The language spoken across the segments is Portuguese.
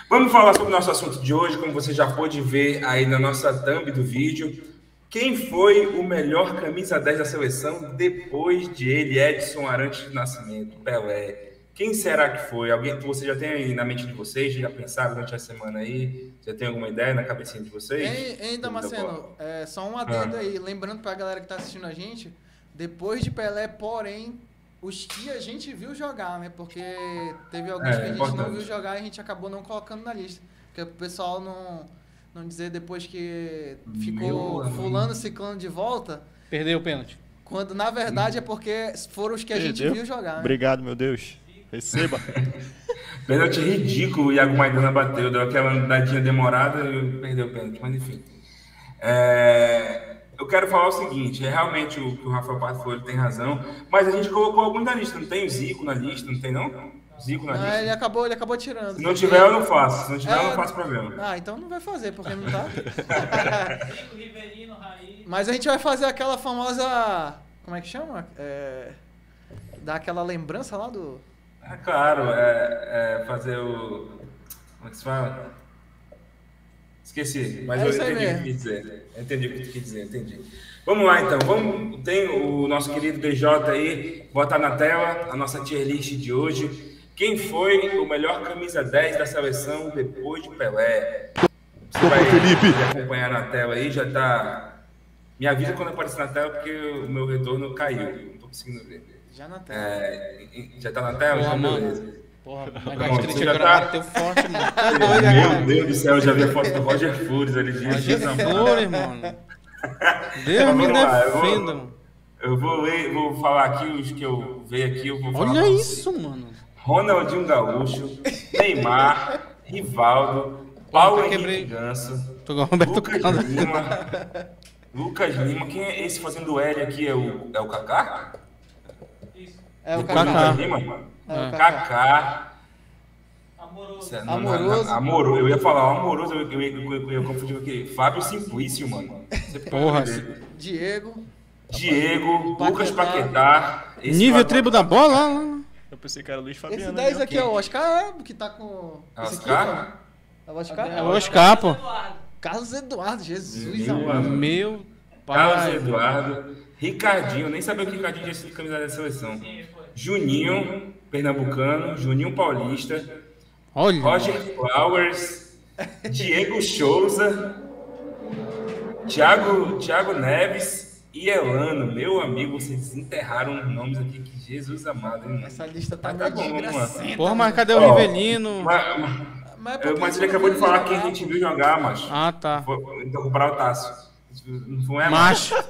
Vamos falar sobre o nosso assunto de hoje, como você já pôde ver aí na nossa thumb do vídeo. Quem foi o melhor camisa 10 da seleção depois de ele, Edson Arantes do Nascimento, Pelé? Quem será que foi? Alguém que você já tem aí na mente de vocês? Já pensaram durante a semana aí? Já tem alguma ideia na cabecinha de vocês? Hein, Damasceno, só um adendo Ah, aí, lembrando pra galera que tá assistindo a gente, depois de Pelé, porém, os que a gente viu jogar, né? Porque teve alguns que a gente não viu importante. jogar e a gente acabou não colocando na lista. Porque o pessoal não dizer depois que Meu ficou fulano, amigo. ciclano de volta, Perdeu o pênalti. quando na verdade é porque foram os que a gente Perdeu? viu jogar, né? Obrigado, meu Deus. Receba. Pênalti ridículo, o Iago Maidana bateu, deu aquela andadinha demorada e perdeu o pênalti, mas enfim. Eu quero falar o seguinte, é realmente o que o Rafael Pato falou, ele tem razão, mas a gente colocou alguns na lista, não tem o Zico na lista, não tem não? Zico na Não, lista? ele acabou tirando. Se não Porque... tiver, eu não faço, se não tiver, eu não faço problema. Ah, então não vai fazer, porque não tá. Mas a gente vai fazer aquela famosa... Como é que chama? Dar aquela lembrança lá do... Claro, fazer o... Como é que se fala? Esqueci, mas É eu isso aí entendi o que mesmo. tu quis dizer. Eu entendi o que tu quis dizer, entendi. Vamos lá, então. Tem o nosso querido DJ aí, botar na tela a nossa tier list de hoje. Quem foi o melhor camisa 10 da seleção depois de Pelé? Você vai acompanhar na tela aí, já tá... Me avisa quando aparecer na tela, porque o meu retorno caiu. Não tô conseguindo ver. Já na tela. Já tá na tela? Porra, Então, mano. beleza. Porra, o Pronto, negócio de você já agora tá- bateu forte, mano. Tá doido, Meu Deus do céu, eu já vi a foto do Roger Flores ali. Roger Jesus amado. Flores, mano. Deus me Vamos lá, defenda, mano. Eu vou falar aqui os que eu vi aqui. Eu vou falar Olha pra isso, você. mano. Ronaldinho Gaúcho, Neymar, Rivaldo, Paulo eu Henrique quebrei. Ganso, Tô igual o Roberto Lucas Carlos. Lima. Lucas Lima, quem é esse fazendo L aqui? É o Kaká? É o Depois do Kaká. Lucas Lima? É o Kaká. Amoroso. Amoroso. Eu ia falar amoroso, eu ia confundir com aquele Fábio Simplício, mano. Você pode Porra, ver. Diego. Lucas Paquetá. esse Nível vai- tribo da bola lá. Eu pensei que era Luiz Esse Fabiano. 10 ali, aqui é o Oscar, que tá com... Esse aqui, Oscar? ó. É o Oscar? É o Oscar, pô. Carlos Eduardo, Jesus Meu amado. amigo. Meu Carlos pai. Eduardo, Ricardinho, nem sabia que o Ricardinho tinha sido camisa da seleção. Juninho, pernambucano, Juninho Paulista, Olha. Roger Flowers, Diego Souza, Thiago Neves e Elano. Meu amigo, vocês enterraram nomes aqui que Jesus amado, hein? Essa lista tá Mas meio tá bom, vamos lá. desgracenta. Porra, mas cadê o Ó, Rivelino? Mas, é Mas ele acabou de falar que a gente viu jogar, macho. Ah, tá. Então comprar o Taço. Não é Macho. macho.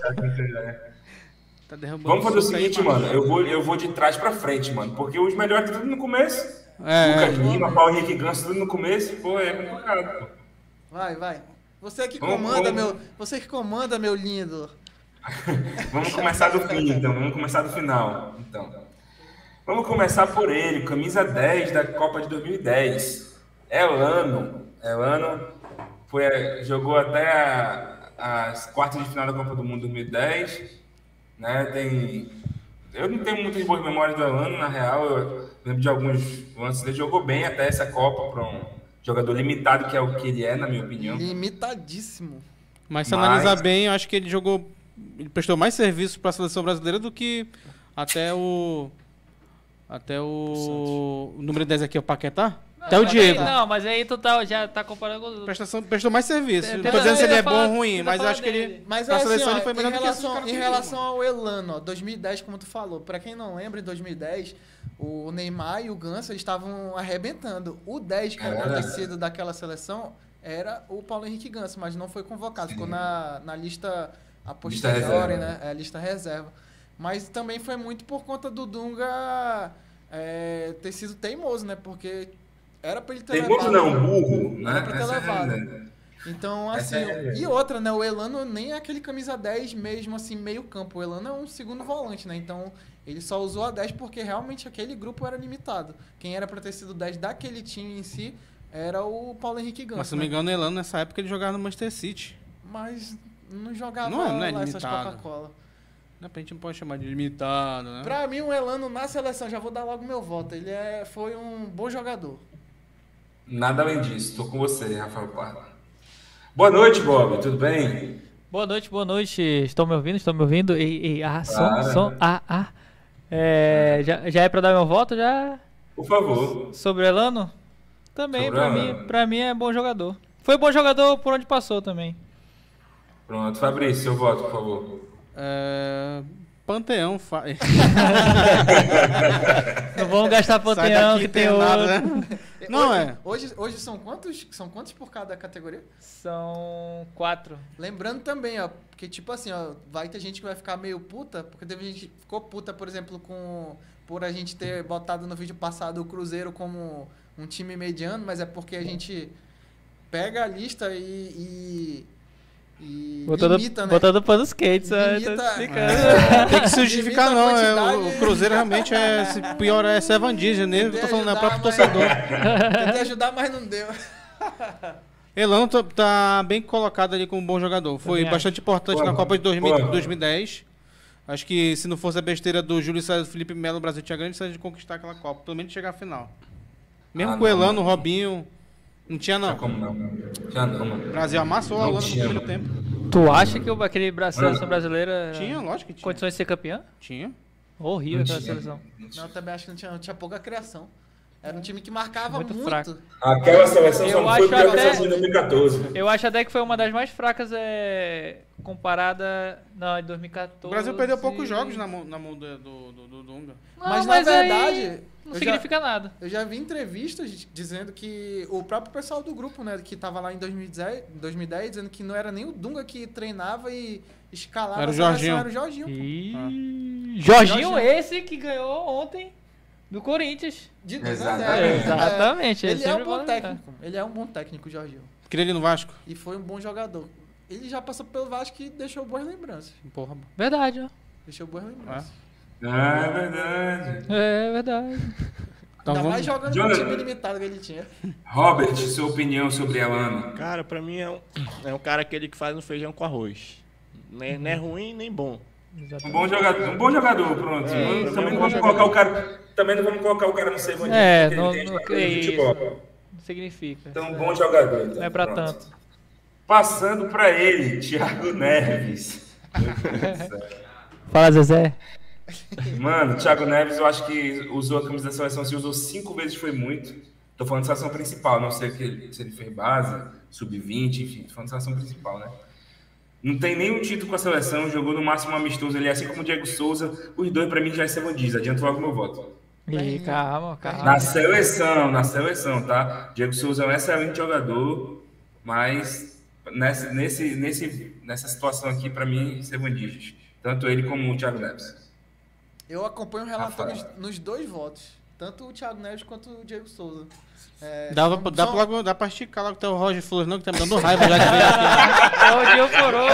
Tá derrubando Vamos fazer o suco aí, seguinte, mano. Eu vou de trás pra frente, mano. Porque os melhores tudo no começo. É. Lucas Lima, Paulo Henrique Ganso, tudo no começo. Pô, é complicado, pô. Vai. Você que Vamos- comanda, vamos- Você que comanda, meu lindo. Vamos começar do fim, então. Vamos começar do final. Então. Vamos começar por ele, camisa 10 da Copa de 2010. Elano. Jogou até as quartas de final da Copa do Mundo 2010. Né? Eu não tenho muitas boas memórias do Elano, na real. Eu lembro de alguns lances. Ele jogou bem até essa Copa para um jogador limitado, que é o que ele é, na minha opinião. Limitadíssimo. Mas se Mas- analisar bem, eu acho que ele jogou. Ele prestou mais serviço pra seleção brasileira do que até o. O número 10 aqui, o Paquetá? Até o Diego. Não, mas aí tu já tá comparando com o... Prestou mais serviço. Não tô Tenta- dizendo se ele é tenta bom falar- ou ruim, tenta mas eu falar acho que ele. dele. Mas Pra é assim, seleção ó, ele foi melhor do que esses caras em que relação ao Elano, ó, 2010, como tu falou, pra quem não lembra, em 2010, o Neymar e o Ganso, eles estavam arrebentando. O 10 que era acontecido daquela seleção era o Paulo Henrique Ganso, mas não foi convocado, ficou na lista a posteriori, reserva. né? É, lista reserva. Mas também foi muito por conta do Dunga ter sido teimoso, né? Porque era pra ele ter Tem muito levado. não, burro, né? Era pra ter Essa é a levado. realidade. Então, Essa assim, é- e outra, né? O Elano nem é aquele camisa 10 mesmo, assim, meio campo. O Elano é um segundo volante, né? Então, ele só usou a 10 porque realmente aquele grupo era limitado. Quem era pra ter sido 10 daquele time em si era o Paulo Henrique Ganso. Mas se não me né? engano, o Elano nessa época ele jogava no Manchester City. Mas não jogava Não é lá essas limitado. Coca-Cola. De repente não pode chamar de limitado, né? Pra mim, o Elano na seleção, já vou dar logo meu voto. Ele foi um bom jogador. Nada além disso. Estou com você, Rafael Parra. Boa noite, Bob. Tudo bem? Boa noite. Estão me ouvindo? Som. Já é pra dar meu voto? Já? Por favor. Sobre o Elano? Também, Sobre Elano. pra mim é bom jogador. Foi bom jogador por onde passou também. Pronto. Fabrício, seu voto, por favor. Panteão. Não vamos gastar Panteão que tem outro. Nada, né? Não Hoje são quantos por cada categoria? São 4. Lembrando também, ó, porque tipo assim, ó, vai ter gente que vai ficar meio puta, porque teve gente que ficou puta, por exemplo, por a gente ter botado no vídeo passado o Cruzeiro como um time mediano, mas é porque a gente pega a lista e limita, né? Botando pano skate, tem que se justificar, não. O Cruzeiro realmente pior é ser Vandija, né? Eu tô falando, é o próprio torcedor. Tentei ajudar, mas não deu. Elano tá bem colocado ali como um bom jogador. Foi bastante importante na Copa de 2010. Acho que se não fosse a besteira do Júlio César e Felipe Melo, o Brasil tinha grande chance de conquistar aquela Copa, pelo menos chegar à final. Mesmo com o Elano, o Robinho. Não tinha, não. Como não? Tinha não, mano. O Brasil amassou a Holanda no primeiro tempo. Tu acha que aquele seleção brasileira Tinha, lógico que tinha. condições de ser campeã? Tinha. Horrível aquela seleção. Não, eu também acho que não tinha pouca criação. Era um time que marcava Muito muito. fraco. Aquela seleção só não foi pior que a seleção de 2014. Eu acho até que foi uma das mais fracas comparada em 2014. O Brasil perdeu poucos jogos na mão do Dunga. Mas na verdade, não significa nada. Eu já vi entrevistas dizendo que o próprio pessoal do grupo, né, que tava lá em 2010, dizendo que não era nem o Dunga que treinava e escalava era a o seleção, Jorginho. era o Jorginho. Jorginho esse que ganhou ontem do Corinthians. De Exatamente. Ele é um bom técnico. Ele é um bom técnico, o Jorginho. Queria ele no Vasco. E foi um bom jogador. Ele já passou pelo Vasco e deixou boas lembranças. Porra. Verdade, ó. Deixou boas lembranças. É verdade. É verdade. Então Ainda mais jogando com o Jonathan. time limitado que ele tinha. Robert, sua opinião sobre Elano? Cara, pra mim é um cara aquele que faz um feijão com arroz. Não é ruim nem bom. Um bom jogador, pronto. Também não vamos colocar o cara. Também não vamos colocar o cara no segundo. Não significa. Então, bom jogador. Então, Não é pra pronto. tanto. Passando pra ele, Thiago Neves. Fala, Zezé. Mano, Thiago Neves, eu acho que usou a camisa da seleção, se usou 5 vezes foi muito. Tô falando de seleção principal, não sei se ele fez base, sub-20, enfim, tô falando de seleção principal, né? Não tem nenhum título com a seleção, jogou no máximo amistoso ali, assim como o Diego Souza, os dois pra mim já é Sevandiz, adianto logo meu voto. Calma. Na seleção, tá? Diego Souza é um excelente jogador, mas nessa situação aqui, pra mim, Sevandiz. Tanto ele como o Thiago Neves. Eu acompanho o relatório nos dois votos. Tanto o Thiago Neves quanto o Diego Souza. Dá pra esticar logo até o Roger Flores, não, que tá me dando raiva já que veio aqui. O Diego Forou.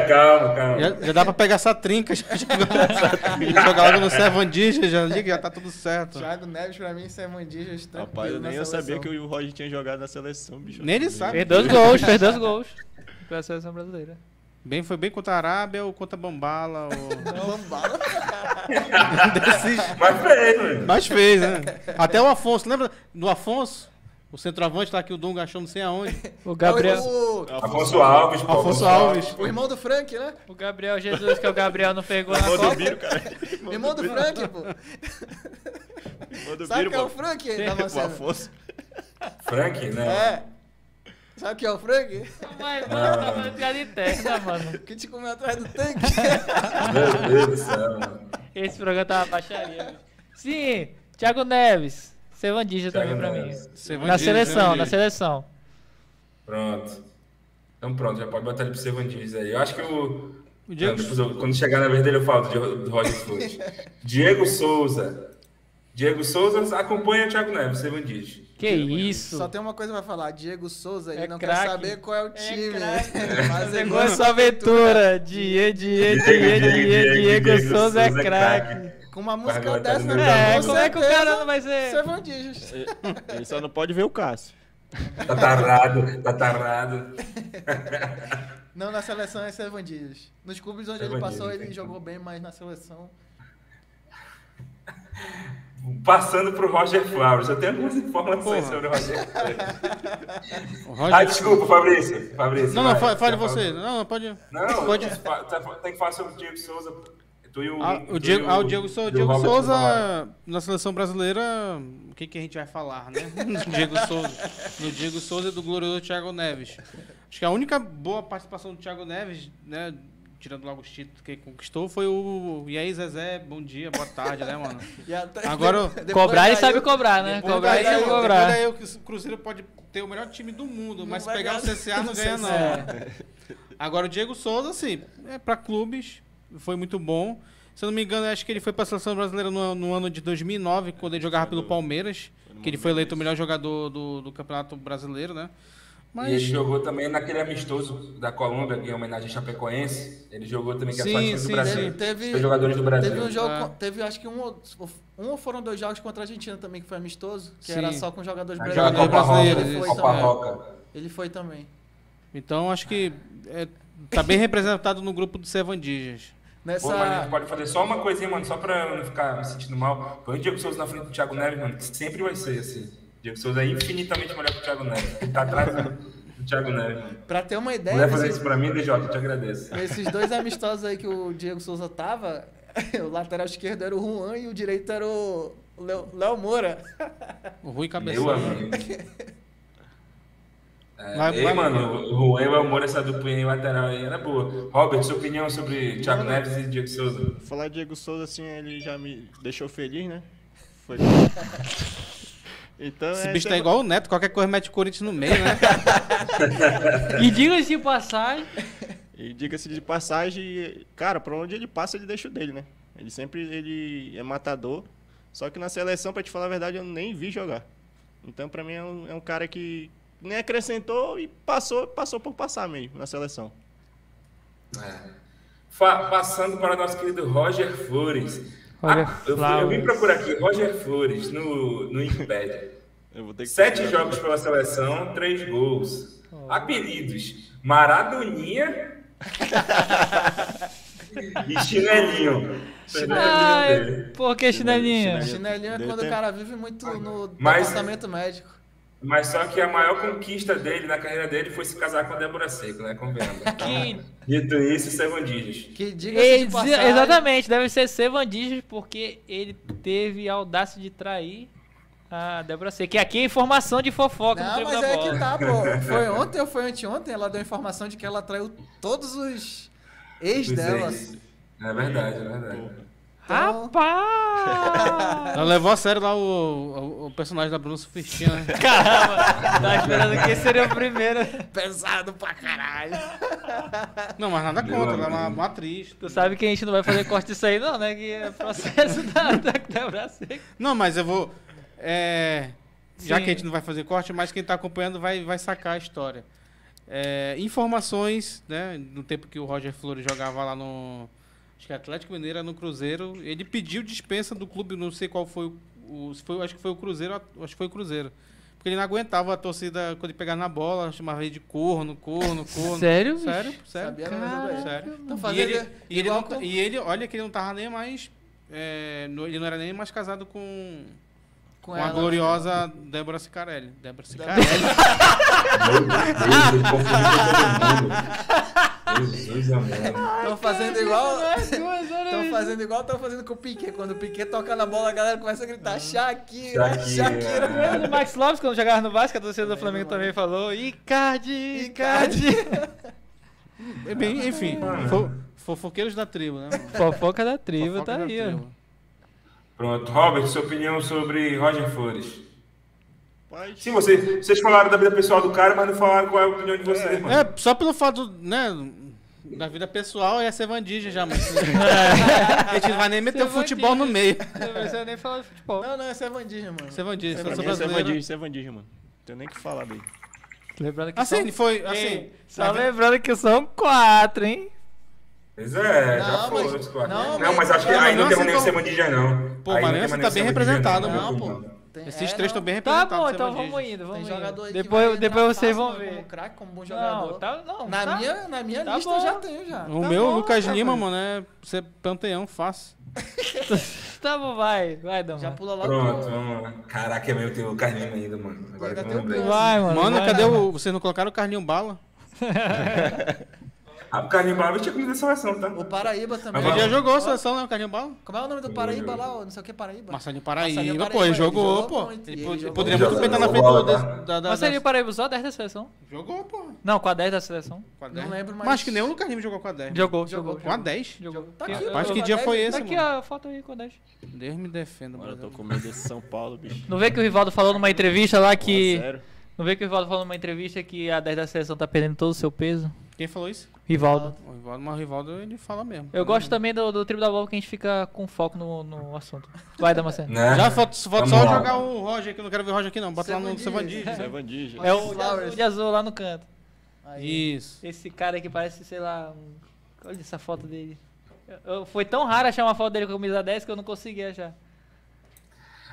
Calma. Já dá pra pegar essa trinca, jogar logo no Servandija, já liga, já tá tudo certo. Thiago Neves, pra mim, Servandija, Rapaz, eu nem ia saber que o Roger tinha jogado na seleção, bicho. Nem ele sabe. Fez 2 gols pela seleção brasileira. Foi bem contra a Arábia ou contra a Bambala? Bambala? Mas fez, né? Até o Afonso, lembra do Afonso? O centroavante lá que o Dunga achou não sei aonde. O Gabriel. Afonso Alves. Afonso Alves. O irmão do Frank, né? O Gabriel Jesus, que é o Gabriel não pegou na Copa. Irmão do Frank, pô. Sabe quem é o Frank? O Afonso. Frank, né? É. Sabe quem é o Frank? Mas tá fazendo piada interna, mano. Que te comeu atrás do tanque. Meu Deus do céu, mano. Esse programa tá uma baixaria. Sim, Thiago Neves. Sevandija também pra mim. Na seleção. Pronto. Então pronto, já pode botar ele pro Sevandija aí. Eu acho que quando chegar na vez dele eu falo do Roger Flores. Diego Souza acompanha o Thiago Neves, Sevandija. Que isso? Só tem uma coisa pra falar. Diego Souza, ele não craque. quer saber qual é o time. Mas ele gosta sua aventura. Diego Souza é craque. Com uma música dessa, como é que o cara não vai ser? Servandijas. Ele só não pode ver o Cássio. Tá tarrado. Não, na seleção é Servandijas. Nos clubes onde ele passou, ele jogou bem, mas na seleção... Passando pro Roger Flowers. Eu tenho algumas informações sobre o Roger Flowers. Desculpa, Fabrício. Não, fale você. Não, pode. Não, pode. Tem que falar sobre o Diego Souza. O Diego Souza, na seleção brasileira, o que a gente vai falar, né? No Diego Souza e do glorioso Thiago Neves. Acho que a única boa participação do Thiago Neves, né, tirando logo os títulos que ele conquistou, foi o E aí, Zezé, bom dia, boa tarde, né, mano? Agora, cobrar ele sabe cobrar, né? Cobrar ele sabe cobrar. Daí o Cruzeiro pode ter o melhor time do mundo, mas se pegar o CSA não ganha, não. Agora, o Diego Souza, assim, pra clubes, foi muito bom. Se eu não me engano, acho que ele foi pra seleção brasileira no ano de 2009, quando ele jogava pelo Palmeiras, que ele foi eleito o melhor jogador do Campeonato Brasileiro, né? Mas... E ele jogou também naquele amistoso da Colômbia, em homenagem a Chapecoense. Ele jogou também, que é só time do Brasil. Teve jogadores do Brasil. Teve um jogo, teve acho que um ou foram 2 jogos contra a Argentina também, que foi amistoso, que era só com jogadores brasileiros. Copa Roca. Ele foi também. Então, acho que tá bem representado no grupo do Sevandijas. Pô, mas a gente pode fazer só uma coisinha, mano, só pra não ficar me sentindo mal. Põe o Diego Souza na frente do Thiago Neves, mano, que sempre vai ser assim. O Diego Souza é infinitamente melhor que o Thiago Neves. Ele tá atrás do Thiago Neves, mano. Pra ter uma ideia... Se puder fazer isso pra mim, DJ, eu te agradeço. Esses 2 amistosos aí que o Diego Souza tava, o lateral esquerdo era o Juan e o direito era o Léo Moura. O Rui Cabeção. Meu amigo. Mano, o Juan e o Léo Moura, essa dupla aí lateral aí era boa. Robert, sua opinião sobre Thiago Neves e Diego Souza? Falar de Diego Souza, assim, ele já me deixou feliz, né? Foi... Então, esse bicho tá igual o Neto, qualquer coisa mete o Corinthians no meio, né? E diga-se de passagem, cara, pra onde ele passa, ele deixa o dele, né? Ele é matador, só que na seleção, pra te falar a verdade, eu nem vi jogar. Então, pra mim, é um cara que nem acrescentou e passou por passar mesmo na seleção. Passando para o nosso querido Roger Flores. Eu vim procurar aqui, Roger Flores, no Wikipedia. 7 jogos pela seleção, 3 gols. Apelidos: Maradoninha e Chinelinho. Por que Chinelinho? Chinelinho é quando o cara vive muito no departamento médico. Mas só que a maior conquista dele, na carreira dele, foi se casar com a Débora Seco, né? Convenhamos. Dito isso, Sevandijas. Exatamente, deve ser Sevandijas, porque ele teve a audácia de trair a Débora Seco. Que aqui é informação de fofoca. Não, mas é que tá, pô. Foi ontem ou foi anteontem, ela deu informação de que ela traiu todos os ex dela. É verdade, é verdade. Rapaz! Ela levou a sério lá o personagem da Bruna Surfistinha, né? Caramba! Tava esperando que seria o primeiro. Pesado pra caralho. Não, mas nada contra, ela é uma atriz. Tu sabe que a gente não vai fazer corte disso aí não, né? Que é processo da Brasil. Não, mas eu vou... já que a gente não vai fazer corte, mas quem tá acompanhando vai sacar a história. Informações, né? No tempo que o Roger Flores jogava lá no... Acho que Atlético Mineiro, no Cruzeiro, ele pediu dispensa do clube, não sei qual foi acho que foi o Cruzeiro, acho que foi o Cruzeiro. Porque ele não aguentava a torcida quando ele pegava na bola, chamava ele de corno. Sério? Sério. Sabia, sério. E ele, olha que ele não tava nem mais, ele não era nem mais casado com a gloriosa Débora Cicarelli. Débora Cicarelli. Jesus amor. Estão fazendo igual estão fazendo com o Piquet. Quando o Piquet toca na bola, a galera começa a gritar Shakira. O Max Lopes, quando jogava no Vasco, a torcida do Flamengo também falou Icardi. Enfim, fofoqueiros da tribo, né? Fofoca da tribo, tá aí. Pronto. Robert, sua opinião sobre Roger Flores? Sim, vocês falaram da vida pessoal do cara, mas não falaram qual é a opinião de vocês, mano. Só pelo fato, né, da vida pessoal é Sevandija já, mas a gente não vai nem meter o futebol no meio. Não vai nem falar de futebol. Não, é Sevandija, mano. Sevandija, mano. Não tem nem o que falar dele. Lembrando que lembrando que são 4, hein? Pois já foram os 4. Não, mas acho que aí não tem nem o Sevandija, não. Pô, o Maranhão tá bem representado, mano. Pô. Esses 3 estão bem representados. Tá bom, então vamos indo. Tem jogador aí depois vocês vão ver. Como craque, como bom jogador. Na minha lista bom. eu já tenho já. O Lucas Lima, mano, é ser panteão fácil. Tá bom, vai, Dama. Já pula logo. Pronto, vamos lá. Caraca, meu, tem o Carlinho ainda, mano. Agora que eu Ainda tem o lembrei. Vai, mano. Mano, vai, cadê Dama. o... Vocês não colocaram o Carlinho Bala? O Carlinho Bala tinha comido a seleção, tá? O Paraíba também. Ele já jogou a seleção, né? O Carlinho Bala? Como é o nome do Paraíba lá? Não sei o que Paraíba. Marcelinho Marcelinho Paraíba, Paraíba, pô. Ele jogou, jogou pô. muito, Ele e ele jogou poderia muito. muito bem estar na frente Jogou do... bola, Mas seria Paraíba só 10 da seleção? Jogou, pô. Não, com a 10 da seleção. Com a Não 10. lembro, mas... Mas acho que nem o Lucas Lima jogou com a 10. Jogou. Com a 10? Jogou. Tá aqui, Eu- Mas pô, que a dia 10, foi tá esse, Tá aqui mano? a foto aí com a 10. Deus me defenda, Mano, eu tô mano. com medo desse São Paulo, bicho. Não vê que o Rivaldo falou numa entrevista lá 1 a que... 0. Não vê que o Rivaldo falou numa entrevista que a 10 da seleção tá perdendo todo o seu peso? Quem falou isso? Rivaldo. O Rivaldo, mas o Rivaldo ele fala mesmo. Eu gosto também do Tribo da Bola que a gente fica com foco no assunto. Vai, Damasceno. Né? Já falta Vamos só lá. jogar o Roger, que eu não quero ver o Roger aqui não. Bota lá no Sevandija. Sevandija. Zé Vandija. É o Flowers. de azul lá no canto. Aí. Isso. Esse cara aqui parece, sei lá... Olha essa foto dele. Foi tão raro achar uma foto dele com a camisa 10 que eu não consegui achar.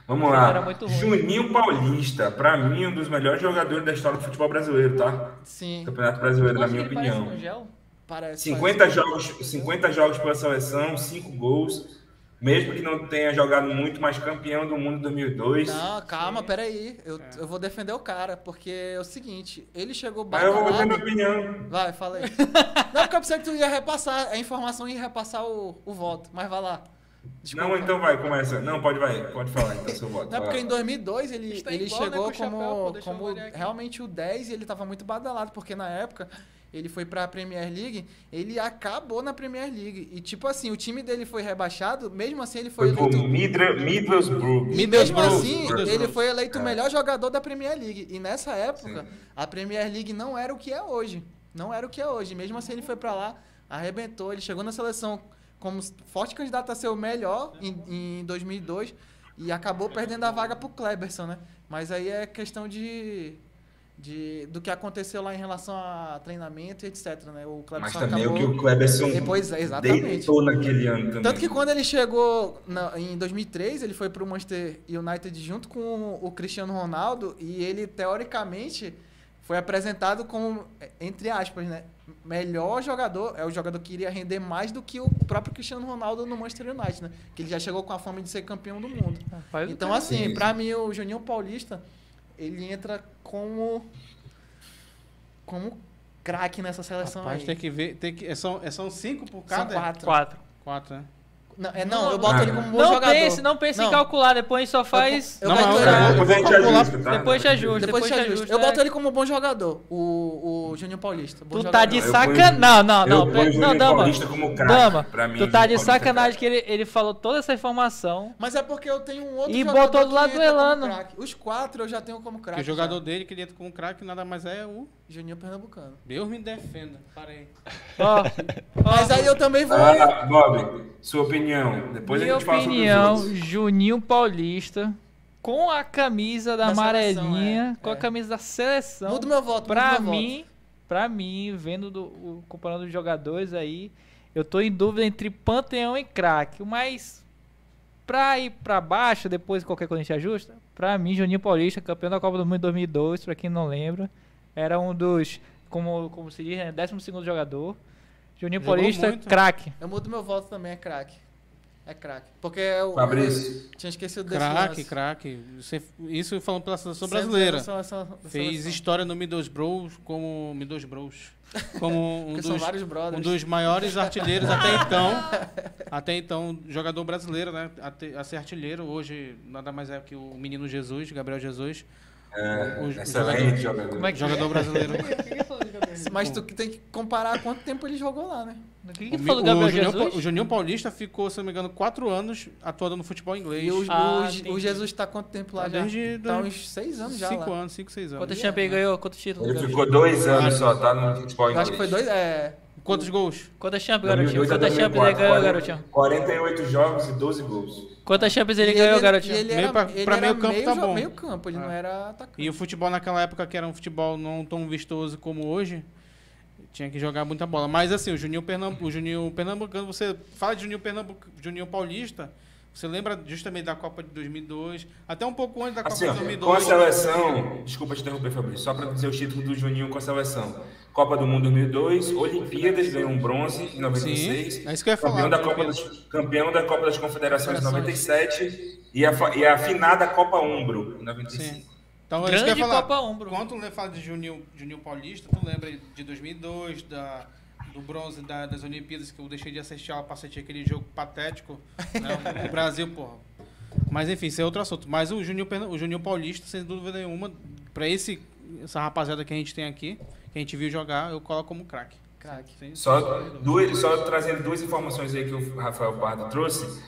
Vamos Era lá. muito ruim. Juninho Paulista, pra mim, um dos melhores jogadores da história do futebol brasileiro, tá? Sim, Campeonato Brasileiro, na Nossa, minha ele parece opinião. um gel. parece. 50 jogos pela seleção, 5 gols. Mesmo que não tenha jogado muito, mas campeão do mundo em 2002. Não, calma, peraí. Eu vou defender o cara, porque é o seguinte, ele chegou Mas eu vou dar minha badalado. opinião. Vai, fala aí. Não, porque eu pensei que tu ia repassar a informação e ia repassar o voto, mas vai lá. Desculpa. Não, então vai, começa. Não, pode falar então, seu voto. Não, é vai porque lá. em 2002 ele Está ele igual, né, chegou com o chapéu, pô, deixa eu como olhar aqui. realmente o 10 e ele tava muito badalado, porque na época ele foi pra Premier League, ele acabou na Premier League. E tipo assim, o time dele foi rebaixado, mesmo assim ele foi Foi pro eleito... Middlesbrough. E mesmo assim, Middlesbrough. ele foi eleito o É. melhor jogador da Premier League. E nessa época, Sim. a Premier League não era o que é hoje. Não era o que é hoje. Mesmo assim, ele foi pra lá, arrebentou. Ele chegou na seleção como forte candidato a ser o melhor em 2002 e acabou perdendo a vaga pro Kleberson, né? Mas aí é questão do que aconteceu lá em relação a treinamento e etc, né? O Mas Kleberson também acabou... o que o Kleberson Depois, exatamente. deitou naquele ano também. Tanto que quando ele chegou em 2003, ele foi pro Manchester United junto com o Cristiano Ronaldo e ele, teoricamente, foi apresentado como, entre aspas, né, melhor jogador, é o jogador que iria render mais do que o próprio Cristiano Ronaldo no Manchester United, né? Que ele já chegou com a fama de ser campeão do mundo. Faz o Então, cara. assim, Sim. pra mim, o Juninho Paulista, ele entra como craque nessa seleção Rapaz, aí. tem que ver. São 5 por São cada? 4. 4. 4, né? Não, eu boto ele como bom Não jogador. pense em calcular, depois só faz... Eu Não, boto mas ele- eu Depois a gente vou calcular- ajusta, tá? Depois te ajusta. Depois te ajusta. Eu é. boto ele como bom jogador, o Juninho Paulista. Bom Tu jogador. tá de Eu ponho- sacanagem. Não, eu ponho o não, Juninho Dama. Paulista como craque. Dama, Pra mim, tu o tá Juninho de Paulista é sacanagem que ele falou toda essa informação. Mas é porque eu tenho um outro E jogador botou do que lado do entra como Elano. craque. Os 4 eu já tenho como Porque craque. o jogador dele que ele entra como craque nada mais é o. Juninho Pernambucano. Deus me defenda. Parei. Ó, Mas aí eu também vou... Ah, Bob, sua opinião. Depois minha a gente fala sobre opinião, os outros. Juninho Paulista com a camisa da Da amarelinha, seleção, com a camisa da seleção. Muda meu voto, Pra mim, vendo comparando os jogadores aí, eu tô em dúvida entre Panteão e craque. Mas pra ir pra baixo, depois qualquer coisa a gente ajusta, pra mim, Juninho Paulista, campeão da Copa do Mundo em 2002, pra quem não lembra, era um dos, como se diz, né, 12º jogador. Juninho Jogou Paulista, muito. craque. Eu mudo meu voto também, é craque. É craque. Porque eu Fabrício. tinha esquecido desse Craque, lance. craque. Isso falando pela seleção Sempre brasileira. da seleção- da Fez seleção. história no Middlesbrough como como Porque são vários brothers. um dos maiores artilheiros até então jogador brasileiro, né, a ser artilheiro. Hoje nada mais é que o menino Jesus, Gabriel Jesus, o Excelente jogador. Como é que jogador brasileiro. Mas tu tem que comparar quanto tempo ele jogou lá, né? O que que falou do Gabriel Jesus? O Juninho Paulista ficou, se não me engano, 4 anos atuando no futebol inglês. E entendi. o Jesus tá quanto tempo lá Tá já? desde Tá uns 6 anos já 5 lá. anos, 5, 6 anos. Quantos Champions ganhou? Quantos títulos? Ele Gabriel? ficou 2 anos só, tá? No futebol Eu acho que foi inglês. 2... Quantos gols? Quantas Champions, garotinho? 2002 a Quantas Champions ele 2004, ganhou, garotinho? 48 jogos e 12 gols. Quantas Champions ele ganhou, garotinho? E ele Meio era, pra- ele pra era meio campo tá bom. meio campo, ele não era atacante. E o futebol naquela época, que era um futebol não tão vistoso como hoje, tinha que jogar muita bola. Mas assim, o Juninho Pernambucano, você fala de Juninho Paulista, Você lembra justamente da Copa de 2002, até um pouco antes da Copa Assim, de ó, 2002. com a seleção, desculpa te interromper, Fabrício, só para dizer os títulos do Juninho com a seleção. Copa do Mundo 2002, Olimpíadas, ganhou um bronze em 96. Sim, é isso que eu ia falar. Campeão da Copa das Confederações em 97 e a finada Copa Umbro em 95. Sim. Então, é isso que eu ia falar. Copa Umbro. Quando tu fala de Juninho Paulista, tu lembra de 2002, do bronze das Olimpíadas, que eu deixei de assistir ela pra assistir aquele jogo patético, né, no Brasil, porra. Mas enfim, isso é outro assunto. Mas o Juninho Paulista, sem dúvida nenhuma, pra essa rapaziada que a gente tem aqui, que a gente viu jogar, eu coloco como craque. Só trazendo duas informações aí que o Rafael Pardo trouxe.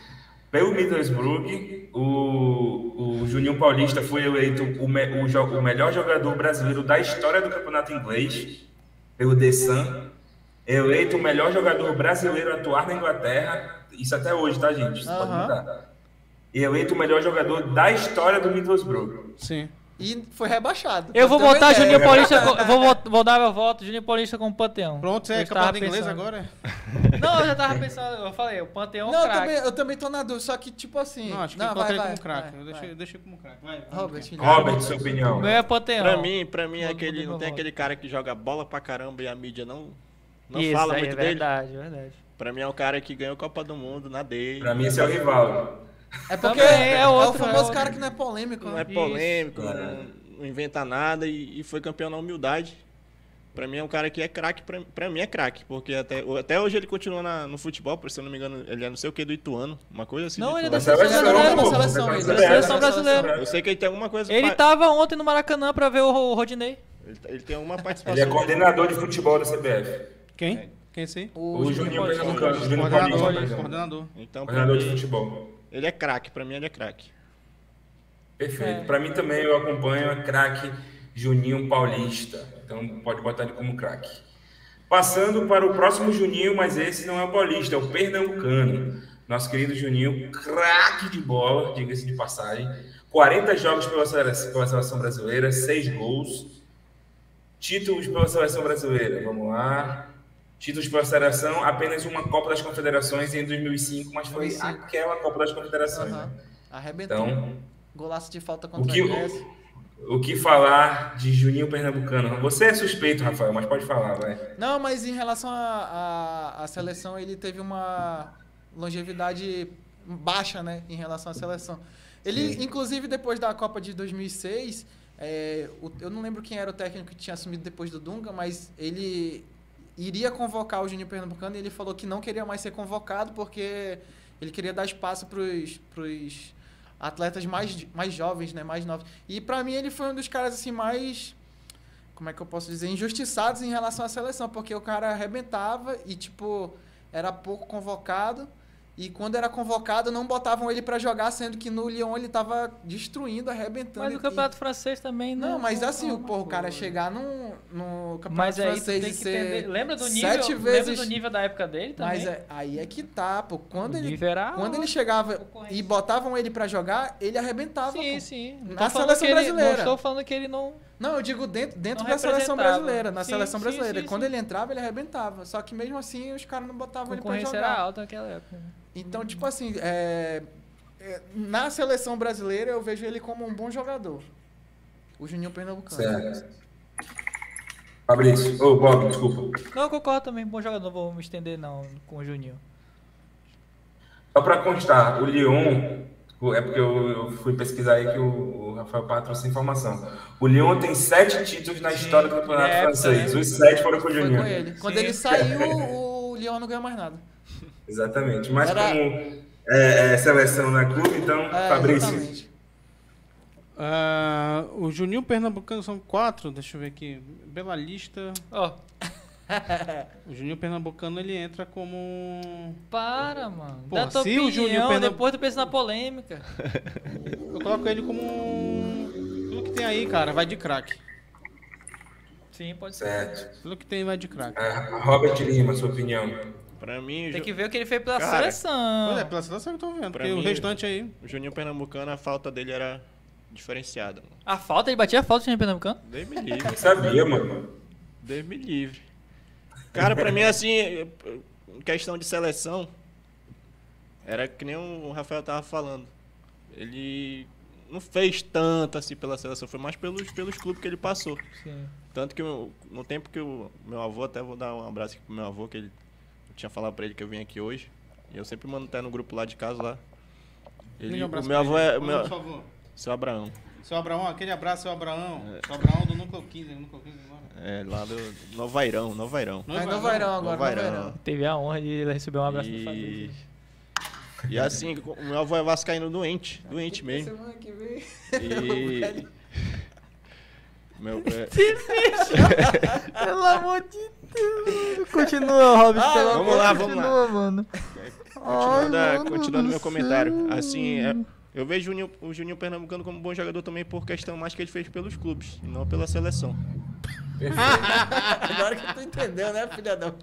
Pelo Middlesbrough, o Juninho Paulista foi eleito o melhor jogador brasileiro da história do campeonato inglês, pelo The Sun. Eleito o melhor jogador brasileiro a atuar na Inglaterra. Isso até hoje, tá, gente? Isso pode mudar. E eleito o melhor jogador da história do Middlesbrough. Sim. E foi rebaixado. Eu vou botar Juninho Paulista, vou dar meu voto, Juninho Paulista como Panteão. Pronto, você é campeão de inglês agora? Não, eu já tava pensando, eu falei, o Panteão não, eu também tô na dúvida, só que tipo assim... Não, acho que eu coloquei como craque, eu deixei como craque. Robert, sua opinião. O meu é Panteão. Pra mim não tem aquele cara que joga bola pra caramba e a mídia não fala muito dele. Verdade. Pra mim é o cara que ganhou a Copa do Mundo na dele. Pra mim esse é o rival. É porque é o famoso cara que não é polêmico. Não é polêmico, não inventa nada e foi campeão na humildade. Pra mim é um cara que é craque, pra mim é craque, porque até hoje ele continua no futebol, se eu não me engano, ele é não sei o que do Ituano, uma coisa assim. Não, ele é da seleção brasileira. Eu sei que ele tem alguma coisa... Ele tava ontem no Maracanã pra ver o Rodinei. Ele tem alguma participação. Ele é coordenador de futebol da CBF. Quem? Quem sim? O Juninho Pernambucano. Coordenador. Então, coordenador de futebol. Ele é craque, pra mim ele é craque. Perfeito. Pra mim também eu acompanho a craque Juninho Paulista. Então pode botar ele como craque. Passando para o próximo Juninho, mas esse não é o paulista, é o pernambucano. Nosso querido Juninho, craque de bola, diga-se de passagem. 40 jogos pela seleção brasileira, 6 gols. Títulos pela seleção brasileira, vamos lá. Títulos pela seleção, apenas uma Copa das Confederações em 2005, mas foi aquela Copa das Confederações. Né? Arrebentou. Então, golaço de falta contra a Grécia. O que falar de Juninho Pernambucano? Você é suspeito, Rafael, mas pode falar, vai. Não, mas em relação à seleção, ele teve uma longevidade baixa, né, em relação à seleção. Ele, inclusive, depois da Copa de 2006, eu não lembro quem era o técnico que tinha assumido depois do Dunga, mas ele iria convocar o Juninho Pernambucano e ele falou que não queria mais ser convocado porque ele queria dar espaço para os atletas mais jovens, né, mais novos. E para mim ele foi um dos caras assim mais, como é que eu posso dizer, injustiçados em relação à seleção, porque o cara arrebentava e tipo era pouco convocado. E quando era convocado, não botavam ele pra jogar, sendo que no Lyon ele tava destruindo, arrebentando. Mas no Campeonato Francês também, né? Não, mas assim, o cara chegar no Campeonato Francês e ser lembra do nível, lembra do nível da época dele também? Mas aí é que tá, pô. Quando ele chegava e botavam ele pra jogar, ele arrebentava. Sim. Na seleção brasileira. Não estou falando que ele não... Não, eu digo dentro da seleção brasileira. Na seleção brasileira. Quando ele entrava, ele arrebentava. Só que mesmo assim, os caras não botavam ele pra jogar. A concorrência era alta naquela época, né? Então, tipo assim, na seleção brasileira eu vejo ele como um bom jogador. O Juninho Pernambucano. Certo. Fabrício. Bob, desculpa. Não, eu concordo também, bom jogador. Não vou me estender não com o Juninho. Só para constar, o Lyon, é porque eu fui pesquisar aí que o Rafael Pato trouxe informação. O Lyon tem 7 títulos na história do Campeonato Francês. Os 7 foram com o Juninho. Foi com ele. Quando ele saiu, o Lyon não ganhou mais nada. Exatamente. Mas como seleção na clube, então, Fabrício. O Juninho Pernambucano são 4, deixa eu ver aqui. Bela lista. O Juninho Pernambucano ele entra como. Mano. Pô, dá tua se o Juninho depois tu pensa na polêmica. Eu coloco ele como. Pelo que tem aí, cara, vai de craque. Sim, pode ser. Certo. Pelo que tem, vai de craque. Robert Lima, sua opinião. Pra mim, tem que ver o que ele fez pela seleção. Pela seleção que eu tô vendo. Porque o restante aí. O Juninho Pernambucano, a falta dele era diferenciada. A falta? Ele batia a falta do Juninho Pernambucano? Deus me livre. Sabia, mano. Deus me livre. Cara, pra mim, assim, questão de seleção, era que nem o Rafael tava falando. Ele não fez tanto assim pela seleção, foi mais pelos clubes que ele passou. Sim. Tanto que no tempo que o meu avô, até vou dar um abraço aqui pro meu avô, que eu tinha falado pra ele que eu vim aqui hoje. E eu sempre mando até no grupo lá de casa lá. O meu avô é. Por favor. Seu Abraão. Seu Abraão, aquele abraço, seu Abraão. Seu Abraão do Núcleo 15, agora. Lá do Novairão. Novairão agora, Novairão. Novairão. Teve a honra de receber um abraço do Fabrício. E assim, o meu avô é vascaíno doente mesmo. Semana que vem. E... Pelo amor de Deus. Continua, Robson. Vamos lá. Mano. Continuando meu comentário. Assim, eu vejo o Juninho Pernambucano como um bom jogador também por questão mais que ele fez pelos clubes, e não pela seleção. Agora que tu entendeu, né, filha da mãe?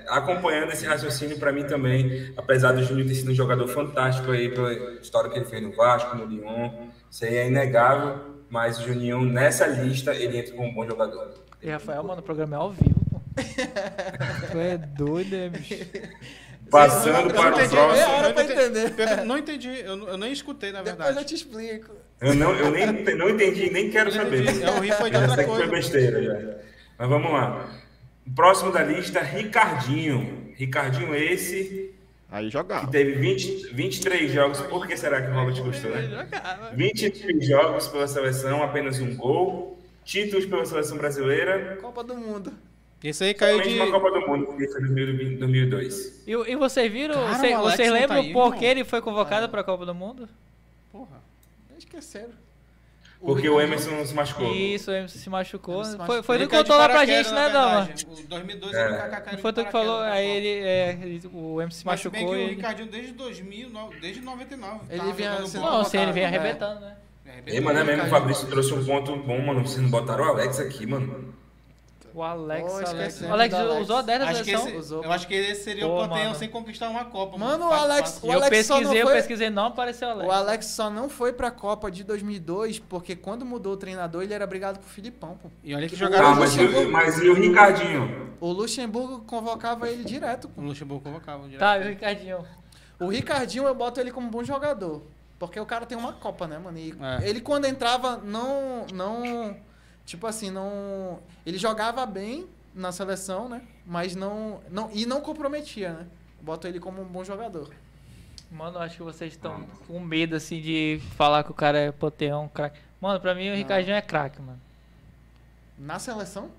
Acompanhando esse raciocínio, para mim também, apesar do Juninho ter sido um jogador fantástico aí pela história que ele fez no Vasco, no Lyon, isso aí é inegável, mas o Juninho, nessa lista, ele entra como um bom jogador. E Rafael, mano, o programa é ao vivo, pô. Tu é doido, né, bicho? Passando para o próximo. Não entendi, eu nem escutei, na verdade. Depois eu te explico. Eu não entendi, nem quero saber. O Rio foi de Eu já outra sei que foi coisa. besteira já. Mas vamos lá. O próximo da lista, Ricardinho. Ricardinho esse, Aí que jogava. teve 23 jogos. Por que será que o Robert gostou, né? 23 jogos pela seleção, apenas um gol. Títulos pela seleção brasileira. Copa do Mundo. Esse aí caiu Somente de... uma Copa do Mundo, que foi em 2002. E vocês viram? Cara, Vocês o Alex não lembram tá aí, por irmão? que ele foi convocado pra Copa do Mundo? Porra. Esqueceram. Porque o Emerson se machucou. Isso, o MC se machucou. Ele se machucou. Foi Ele tu que caiu de contou lá pra paraquedas, gente, na né, Dama? verdade. O 2002 era o Kaká caiu Não de foi tu que paraquedas falou, da aí Copa. o MC se Mas se bem machucou que e o ele... Ricardinho desde 2000, desde 99. Ele tava vinha jogando sendo bola. Não, sim, ele vem convocado, arrebentando, né? Ei, mano, é mesmo, o Fabrício trouxe um ponto bom, mano. Vocês não botaram o Alex aqui, mano. O Alex, Oh, Alex. esquecemos O Alex do Alex. usou 10 da Acho que seleção. eu acho que esse seria Pô, o Panteão mano. sem conquistar uma Copa. Mano, o Fácil, Alex- fácil. E eu Alex só não pesquisei, não apareceu o Alex. O Alex só não foi pra Copa de 2002 porque quando mudou o treinador ele era brigado pro Filipão, pô. E olha que Ah, jogaram mas e o Ricardinho? O Luxemburgo convocava ele direto, o pô. Luxemburgo convocava direto. Tá, e o Ricardinho? O Ricardinho eu boto ele como bom jogador. Porque o cara tem uma Copa, né, mano? E É. ele quando entrava, tipo assim, não... Ele jogava bem na seleção, né? Mas não comprometia, né? Boto ele como um bom jogador. Mano, eu acho que vocês estão com medo, assim, de falar que o cara é panteão, craque. Mano, pra mim o Ricardinho é craque, mano. Na seleção?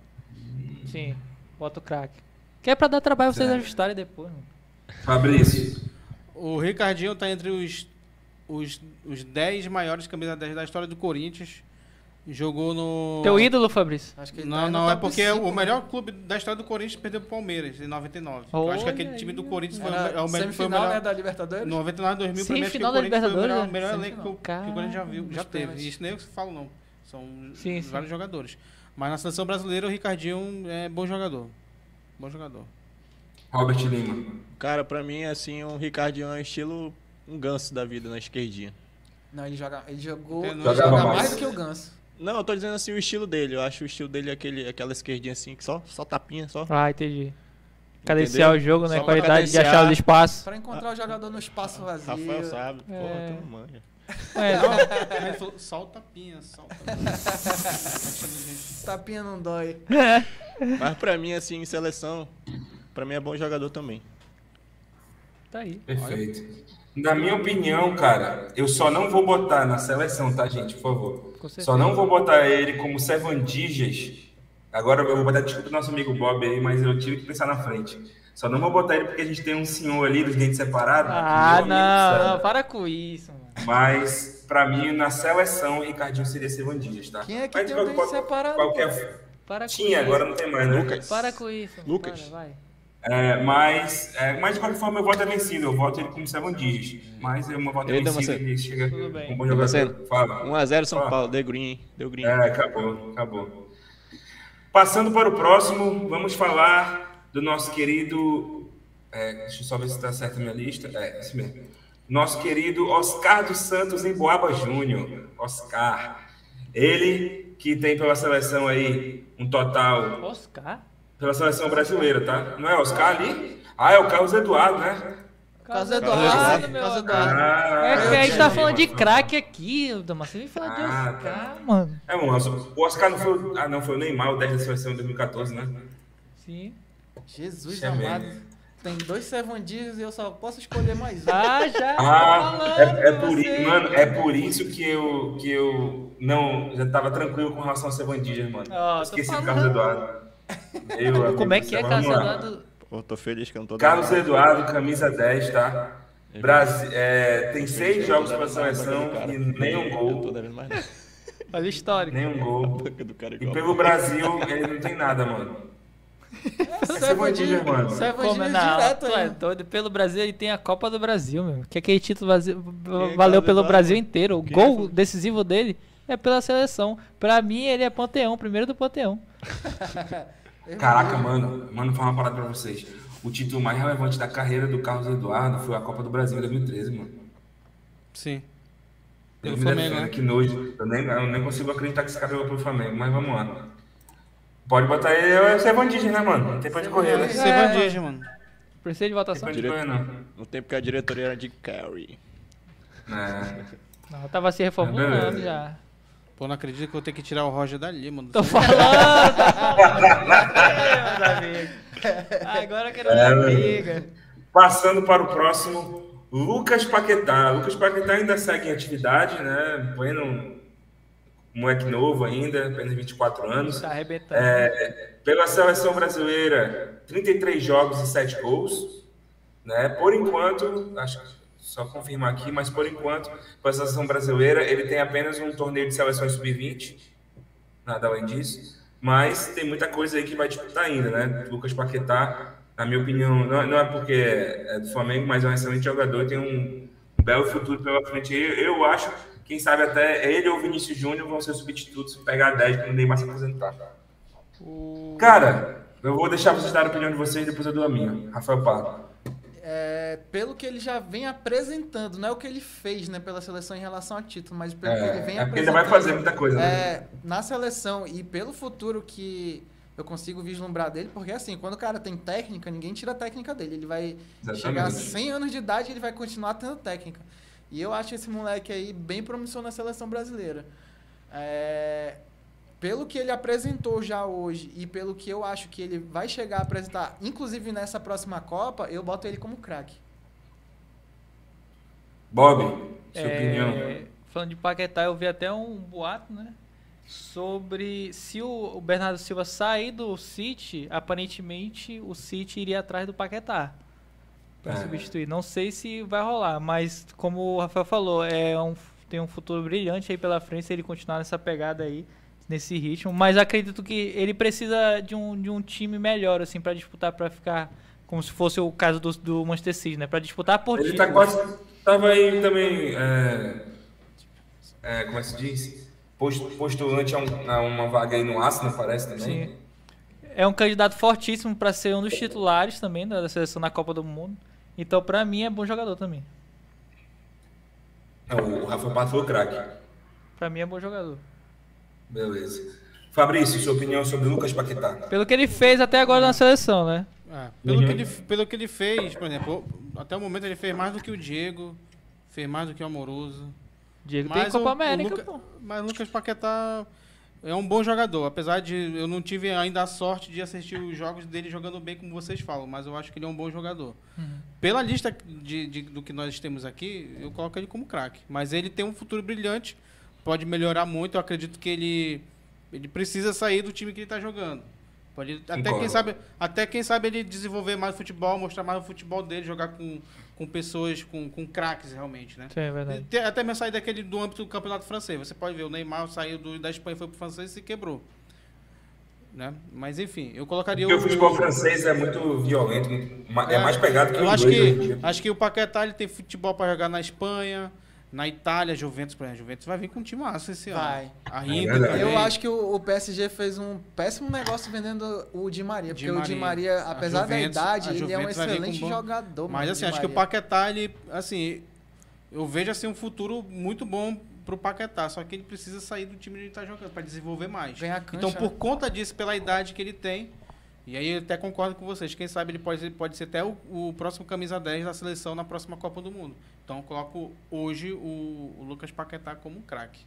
Sim, bota o craque. Que é pra dar trabalho vocês Certo. ajustarem depois, mano. Fabrício. O Ricardinho tá entre os 10 maiores camisa 10 da história do Corinthians. Jogou no... Teu ídolo, Fabrício? Acho que ele Não, tá aí no não, é top porque 5, o melhor clube da história do Corinthians perdeu pro Palmeiras, em 99. Eu acho que aquele Olha time do aí. Corinthians foi, Era foi o semifinal, melhor... né, da Libertadores? 99, 2000, pra mim, acho que o Semifinal da Corinthians foi o Libertadores, melhor né? elenco que o Corinthians já viu, já Nos teve. pênaltis. Isso nem eu falo, não. São Sim, vários jogadores. Mas na seleção brasileira, o Ricardinho é bom jogador. Bom jogador. Robert Lima. Cara, pra mim, assim, o Ricardinho é estilo um Ganso da vida na esquerdinha. Não, ele jogou Ele jogava joga mais. mais do que o Ganso. Não, eu tô dizendo assim o estilo dele. Eu acho o estilo dele aquela esquerdinha assim, que só tapinha, só. Ah, entendi. Cadenciar Entendeu? o jogo, né? Só pra Qualidade de cadenciar. achar os espaços. Pra encontrar o jogador no espaço vazio. Rafael sabe. Pô, É. tu não manja. É, Ele falou, solta a pinha, solta a Tapinha não dói. Mas pra mim, assim, em seleção, pra mim é bom jogador também. tá aí. Perfeito. Na minha opinião, cara, eu só não vou botar na seleção, tá, gente? Por favor. Com certeza. Só não vou botar ele como Sevandijas. Agora eu vou botar desculpa do nosso amigo Bob aí, mas eu tive que pensar na frente. Só não vou botar ele porque a gente tem um senhor ali dos dentes separados. Ah, meu amigo do céu. não, para com isso, mano. Mas, pra mim, na seleção, o Ricardinho seria Sevandijas, tá? Quem é que Mas tem de o dente separado? qualquer... Para com Tinha, isso. agora não tem mais, né? Lucas. Para com isso. mano. Lucas. Para, vai. Mas de qualquer forma, meu voto é vencido. Eu voto ele como Sevandijas. Mas o meu voto é Ei, vencido. Damasceno. Ele chega Tudo bem. com um bom jogador. Damasceno. Fala. 1x0 São Fala. Paulo, deu green, hein? Deu green. Acabou. Passando para o próximo, vamos falar do nosso querido... deixa eu só ver se está certo a minha lista. Isso mesmo. Nosso querido Oscar dos Santos Emboaba Júnior. Oscar. Ele que tem pela seleção aí um total... Oscar? Pela seleção brasileira, tá? Não é Oscar ali? Ah, é o Carlos Eduardo, né? Carlos Eduardo, Eduardo, meu Carlos amigo. Eduardo. É que a gente tá falando de craque aqui, Damas. Você vem falar de Oscar, mano. Mano, o Oscar não foi... Ah, não, foi o Neymar, o 10 da seleção de 2014, né? Sim. Jesus Isso é amado. mesmo. Tem 2 servandinhos e eu só posso escolher mais um. Já. É por isso que eu não... Já tava tranquilo com relação ao Sevandija, mano. Ó, tô Esqueci do falando. Carlos Eduardo. Como é que é, Carlos Vamos lá. Eduardo? Pô, tô feliz que eu não tô Carlos Eduardo, camisa 10, tá? Tem 6 jogos pela seleção e nenhum Eu tô gol. devendo mais nada. Olha o histórico. Nenhum gol. Do cara E igual. pelo Brasil, ele não tem nada, mano. É Sevandija, mano. Como Servandinho não? direto Tu é aí. doido. Pelo Brasil ele tem a Copa do Brasil, meu. Que aquele título valeu pelo Brasil inteiro. O gol decisivo dele é pela seleção. Pra mim ele é panteão, primeiro do panteão. Caraca, mano, vou falar uma parada pra vocês. O título mais relevante da carreira do Carlos Eduardo foi a Copa do Brasil em 2013, mano. Sim. Eu Pelo me Flamengo, defendo, né? que nojo. Eu nem consigo acreditar que esse cara jogou pro Flamengo, mas vamos lá. Pode botar ele, é o Sevandija, né, mano? Não tem pra onde correr, né? Sevandija, mano. Precisa de Não votação? tem pra onde correr, não. No tempo que a diretoria era de Carey. É. Não, eu tava se reformulando Beleza. já. Pô, não acredito que eu vou ter que tirar o Roger dali, mano. Tô falando, meus amigos. Agora eu quero dar briga. Passando para o próximo, Lucas Paquetá. Lucas Paquetá ainda segue em atividade, né? Pleno moleque novo ainda, apenas 24 anos. Tá arrebentando. Pela seleção brasileira, 33 jogos e 7 gols. Né? Por enquanto, acho que só confirmar aqui, mas por enquanto, com a seleção brasileira, ele tem apenas um torneio de seleções sub-20, nada além disso. Mas tem muita coisa aí que vai disputar ainda, né? Lucas Paquetá, na minha opinião, não é porque é do Flamengo, mas é um excelente jogador, tem um belo futuro pela frente. Eu acho, quem sabe até ele ou o Vinícius Júnior vão ser substitutos, pegar 10 para o Neymar se aposentar. Cara, eu vou deixar vocês darem a opinião de vocês, depois eu dou a minha. Rafael Pardo. Pelo que ele já vem apresentando, não é o que ele fez, né, pela seleção em relação a título, mas pelo que ele vem porque apresentando. ainda vai fazer muita coisa, né? Na seleção e pelo futuro que eu consigo vislumbrar dele, porque assim, quando o cara tem técnica, ninguém tira a técnica dele. Ele vai chegar a 100 anos de idade e ele vai continuar tendo técnica. E eu acho esse moleque aí bem promissor na seleção brasileira. Pelo que ele apresentou já hoje e pelo que eu acho que ele vai chegar a apresentar, inclusive nessa próxima Copa, eu boto ele como craque. Bob, sua opinião. Falando de Paquetá, eu vi até um boato, né? Sobre se o Bernardo Silva sair do City, aparentemente o City iria atrás do Paquetá para substituir. Não sei se vai rolar, mas como o Rafael falou, tem um futuro brilhante aí pela frente se ele continuar nessa pegada aí, nesse ritmo. Mas acredito que ele precisa de um time melhor, assim, para disputar, para ficar como se fosse o caso do Manchester City, né? Para disputar por Ele título. tá quase. Tava aí também. Como é que se diz? Postulante a uma vaga aí no Arsenal, parece também. Sim. É um candidato fortíssimo para ser um dos titulares também da seleção na Copa do Mundo. Então, para mim, é bom jogador também. O Rafa Pato foi o craque. Para mim, é bom jogador. Beleza. Fabrício, sua opinião sobre Lucas Paquetá? Pelo que ele fez até agora na seleção, né? Pelo que ele fez, por exemplo, até o momento ele fez mais do que o Diego, fez mais do que o Amoroso. Diego tem Copa América, pô. Mas o Lucas Paquetá é um bom jogador, apesar de eu não tive ainda a sorte de assistir os jogos dele jogando bem, como vocês falam, mas eu acho que ele é um bom jogador. Pela lista do que nós temos aqui, eu coloco ele como craque. Mas ele tem um futuro brilhante, pode melhorar muito, eu acredito que ele precisa sair do time que ele está jogando. Pode, até quem sabe ele desenvolver mais futebol, mostrar mais o futebol dele, jogar com pessoas, com craques realmente, né? Sim, é verdade. Até mesmo sair do âmbito do campeonato francês. Você pode ver, o Neymar saiu da Espanha, foi pro francês e se quebrou. Né? Mas enfim, eu colocaria Porque o futebol francês é muito violento, é mais pegado que o inglês. Acho que o Paquetá ele tem futebol para jogar na Espanha, na Itália, Juventus, por exemplo. Juventus vai vir com um time massa esse ano. Vai. A Inter também. Eu acho que o PSG fez um péssimo negócio vendendo o Di Maria, porque o Di Maria, apesar da idade, ele é um excelente jogador. Mas assim, acho que o Paquetá, ele, assim, eu vejo assim um futuro muito bom pro Paquetá, só que ele precisa sair do time que ele tá jogando para desenvolver mais. Vem a cancha, então, por conta disso, pela idade que ele tem, E aí eu até concordo com vocês. Quem sabe ele pode ser até o próximo camisa 10 da seleção na próxima Copa do Mundo. Então eu coloco hoje o Lucas Paquetá como um craque.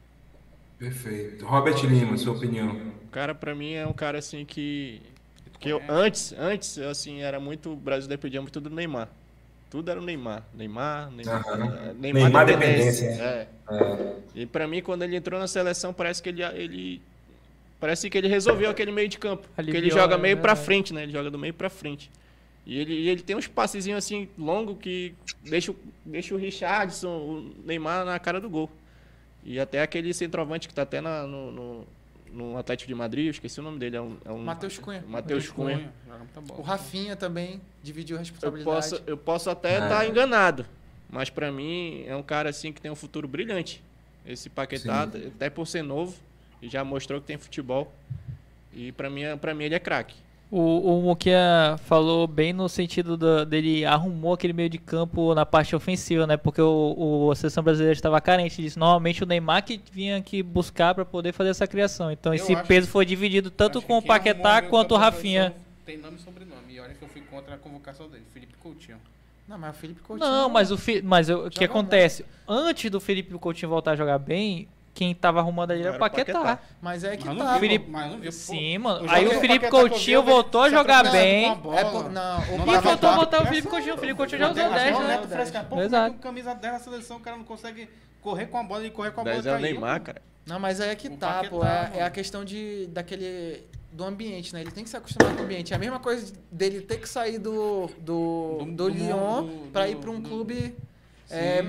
Perfeito. Robert Lima, sua opinião. O cara, pra mim, é um cara assim que eu antes, assim, era muito. O Brasil dependia muito do Neymar. Tudo era o Neymar. Neymar dependência. É. E pra mim, quando ele entrou na seleção, parece que ele resolveu aquele meio de campo. Porque ele joga meio pra frente, né? Ele joga do meio pra frente. E ele tem uns passezinhos assim, longo, que deixa o Richarlison, o Neymar na cara do gol. E até aquele centroavante que tá até no Atlético de Madrid, eu esqueci o nome dele. É um Matheus Cunha. Matheus Cunha. O Rafinha também dividiu a responsabilidade. Eu posso até estar enganado, mas pra mim é um cara assim que tem um futuro brilhante. Esse Paquetá, até por ser novo, e já mostrou que tem futebol. E pra mim ele é craque. O Moquinha falou bem no sentido dele arrumou aquele meio de campo na parte ofensiva, né? Porque a seleção brasileira estava carente disso. Normalmente o Neymar que vinha aqui buscar para poder fazer essa criação. Então esse peso foi dividido tanto com o Paquetá quanto o Rafinha. Tem nome e sobrenome. E olha que eu fui contra a convocação dele, Felipe Coutinho. Não, mas o Felipe Coutinho... Não, mas o que acontece? Antes do Felipe Coutinho voltar a jogar bem... Quem tava arrumando ali era o Paquetá. Mas é que mas tá. Mas não viu. Sim, mano. Aí o Felipe Coutinho voltou a jogar bem. E voltou a voltar o Felipe Coutinho. O Felipe Coutinho já usou 10, né? Exato. Com camisa 10 na seleção, o cara não consegue correr com a bola e correr com a bola. 10 é o Neymar, cara. Não, mas aí é que tá, pô. É a questão do ambiente, né? Ele tem que se acostumar com o ambiente. É a mesma coisa dele ter que sair do Lyon pra ir pra um clube...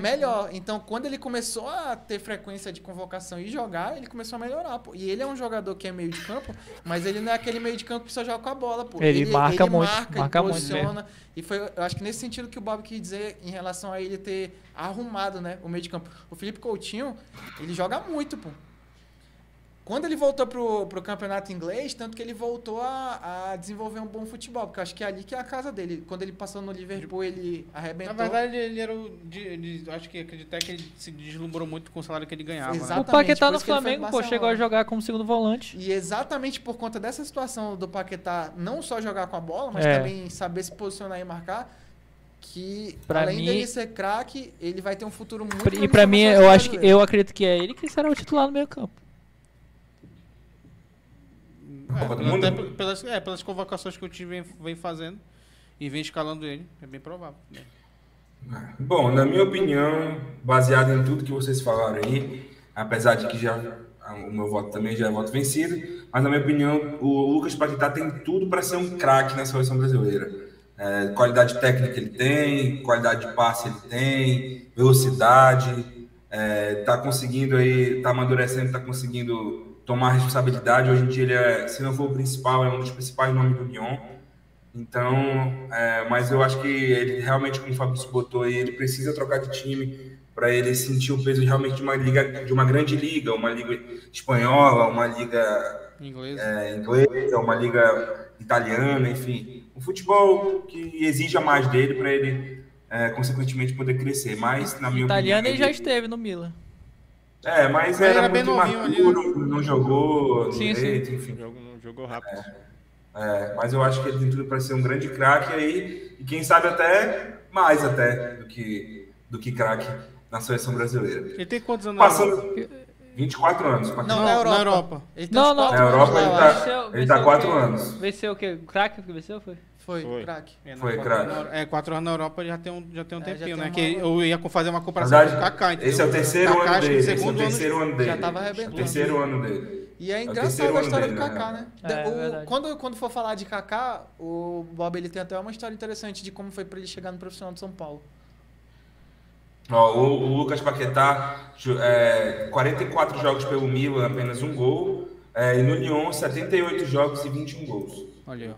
melhor. Então, quando ele começou a ter frequência de convocação e jogar, ele começou a melhorar, pô. E ele é um jogador que é meio de campo, mas ele não é aquele meio de campo que só joga com a bola, pô. Ele marca muito, ele posiciona. E foi, eu acho que nesse sentido que o Bob quis dizer em relação a ele ter arrumado, né, o meio de campo. O Felipe Coutinho, ele joga muito, pô. Quando ele voltou pro campeonato inglês, tanto que ele voltou a desenvolver um bom futebol, porque eu acho que é ali que é a casa dele. Quando ele passou no Liverpool, ele arrebentou. Na verdade, ele era acho que acredito que ele se deslumbrou muito com o salário que ele ganhava. Exatamente, né? O Paquetá no Flamengo, pô, chegou a jogar como segundo volante. E exatamente por conta dessa situação do Paquetá não só jogar com a bola, mas também saber se posicionar e marcar, que além dele ser craque, ele vai ter um futuro muito E pra mim, eu acredito que é ele que será o titular no meio campo. Pelas convocações que o time vem fazendo e vem escalando ele, é bem provável. Né? Bom, na minha opinião, baseado em tudo que vocês falaram aí, apesar de que o meu voto também já é voto vencido, mas na minha opinião, o Lucas Paquetá tem tudo para ser um craque na seleção brasileira. Qualidade técnica ele tem, qualidade de passe ele tem, velocidade, tá conseguindo aí, tá amadurecendo, tá conseguindo tomar responsabilidade. Hoje em dia ele se não for o principal, é um dos principais nomes do Lyon. Então, mas eu acho que ele realmente, como o Fabrício botou aí, ele precisa trocar de time para ele sentir o peso realmente de uma liga, de uma grande liga, uma liga espanhola, uma liga inglesa, uma liga italiana, enfim, um futebol que exija mais dele para ele consequentemente poder crescer. Mas na minha italiano ele já esteve no Milan. Mas era muito imaturo, não jogou direito, enfim. Não jogou rápido. Mas eu acho que ele tem tudo para ser um grande craque aí, e quem sabe até mais do que craque na seleção brasileira. Ele tem quantos anos? Passando 24 anos. Não, na Europa. Na Europa ele tá 4 anos. Venceu o quê? Craque que venceu, foi? Foi craque. Foi craque. 4 anos na Europa já tem um tempinho, né? Que eu ia fazer uma comparação com o Kaká. Esse é o terceiro ano dele. Já tava arrebentando. O terceiro ano dele. E é engraçado a história do Kaká, né? Quando for falar de Kaká, o Bob ele tem até uma história interessante de como foi para ele chegar no profissional de São Paulo. O Lucas Paquetá, 44 jogos pelo Milan, apenas um gol. E no Lyon, 78 jogos e 21 gols. Olha.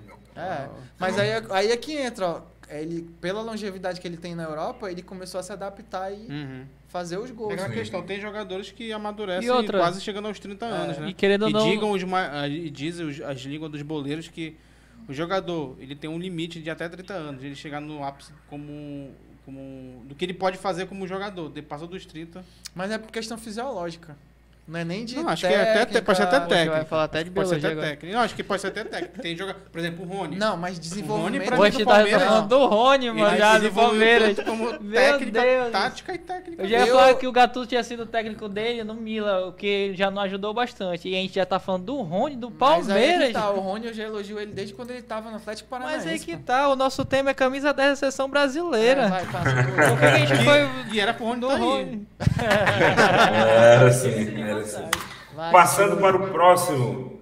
Mas aí é que entra, ó. Ele, pela longevidade que ele tem na Europa, ele começou a se adaptar e fazer os gols. É uma questão, tem jogadores que amadurecem quase chegando aos 30 anos, né? E querendo ou não... dizem as línguas dos boleiros que o jogador, ele tem um limite de até 30 anos, ele chegar no ápice do que ele pode fazer como jogador, passou dos 30. Mas é por questão fisiológica. Não é nem de Não, acho que é até, pode ser até Vai técnico. falar até de Pode ser biologia até agora. técnico. Não, acho que pode ser até técnico. Tem jogador, por exemplo, o Rony. Não, mas desenvolvimento... pra Vou mim, te do dar Palmeiras, falando do Rony, mano, Ele já do desenvolveu Palmeiras. tanto como Meu técnica, Deus. tática e técnica. Eu já ia falar que o Gattuso tinha sido técnico dele no Milan, o que já não ajudou bastante. E a gente já tá falando do Rony, do Mas aí Palmeiras. que tá, o Rony eu já elogio ele desde quando ele tava no Atlético Paranaense. Mas aí que pô. tá, o nosso tema é camisa 10 da seleção brasileira. Vai, passa. Por que a gente foi E era pro Rony do tá aí. Rony? Era assim, era assim. Vai, Passando para o próximo,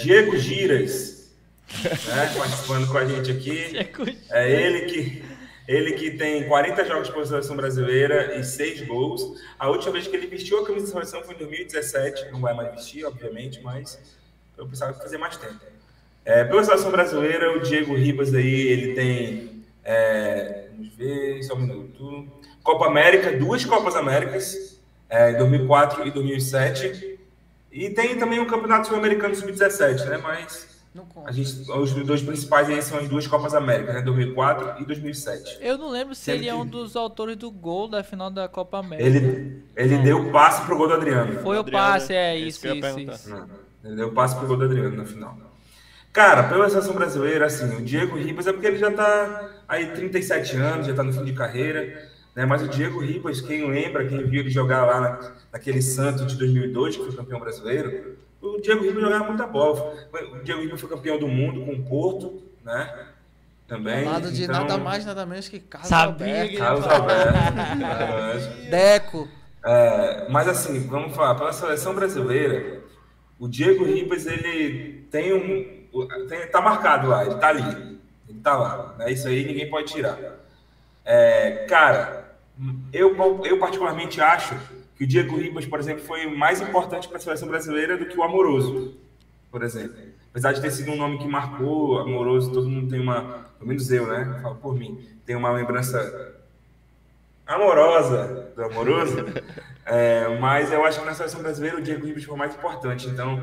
Diego Giras, né, participando com a gente aqui. É ele que tem 40 jogos pela seleção brasileira e 6 gols. A última vez que ele vestiu a camisa da seleção foi em 2017. Não vai mais vestir, obviamente, mas eu precisava fazer mais tempo. Pela seleção brasileira, o Diego Ribas aí, ele tem, vamos ver, só um minuto, Copa América, 2 Copas Américas, 2004 e 2007. E tem também o Campeonato Sul-Americano Sub-17, né? Mas Não conta. os 2 principais aí são as 2 Copas Américas, né? 2004 e 2007. Eu não lembro se Sempre ele é um que- dos autores do gol da final da Copa América. Ele deu o passe pro gol do Adriano. Foi o Adriano, passe, isso isso, que eu ia isso, perguntar. isso. Não, ele deu o passe pro gol do Adriano na final. Cara, pela seleção brasileira, assim, o Diego Ribas é porque ele já tá aí 37 anos, já tá no fim de carreira, né? Mas o Diego Ribas, quem lembra, quem viu ele jogar lá naquele Santos de 2002, que foi campeão brasileiro, o Diego Ribas jogava muita bola. O Diego Ribas foi campeão do mundo com o Porto, né? Também. Ao lado de então, nada mais, nada menos que Carlos Sabia Alberto. que- Carlos Alberto. Deco. Mas assim, vamos falar, pela seleção brasileira, o Diego Ribas, ele tá marcado lá, ele tá ali, ele tá lá, né? Isso aí ninguém pode tirar. Cara, eu particularmente acho que o Diego Ribas, por exemplo, foi mais importante para a seleção brasileira do que o Amoroso, por exemplo. Apesar de ter sido um nome que marcou, Amoroso, todo mundo tem pelo menos eu, né? Falo por mim, tem uma lembrança amorosa do Amoroso, mas eu acho que na seleção brasileira o Diego Ribas foi mais importante. Então,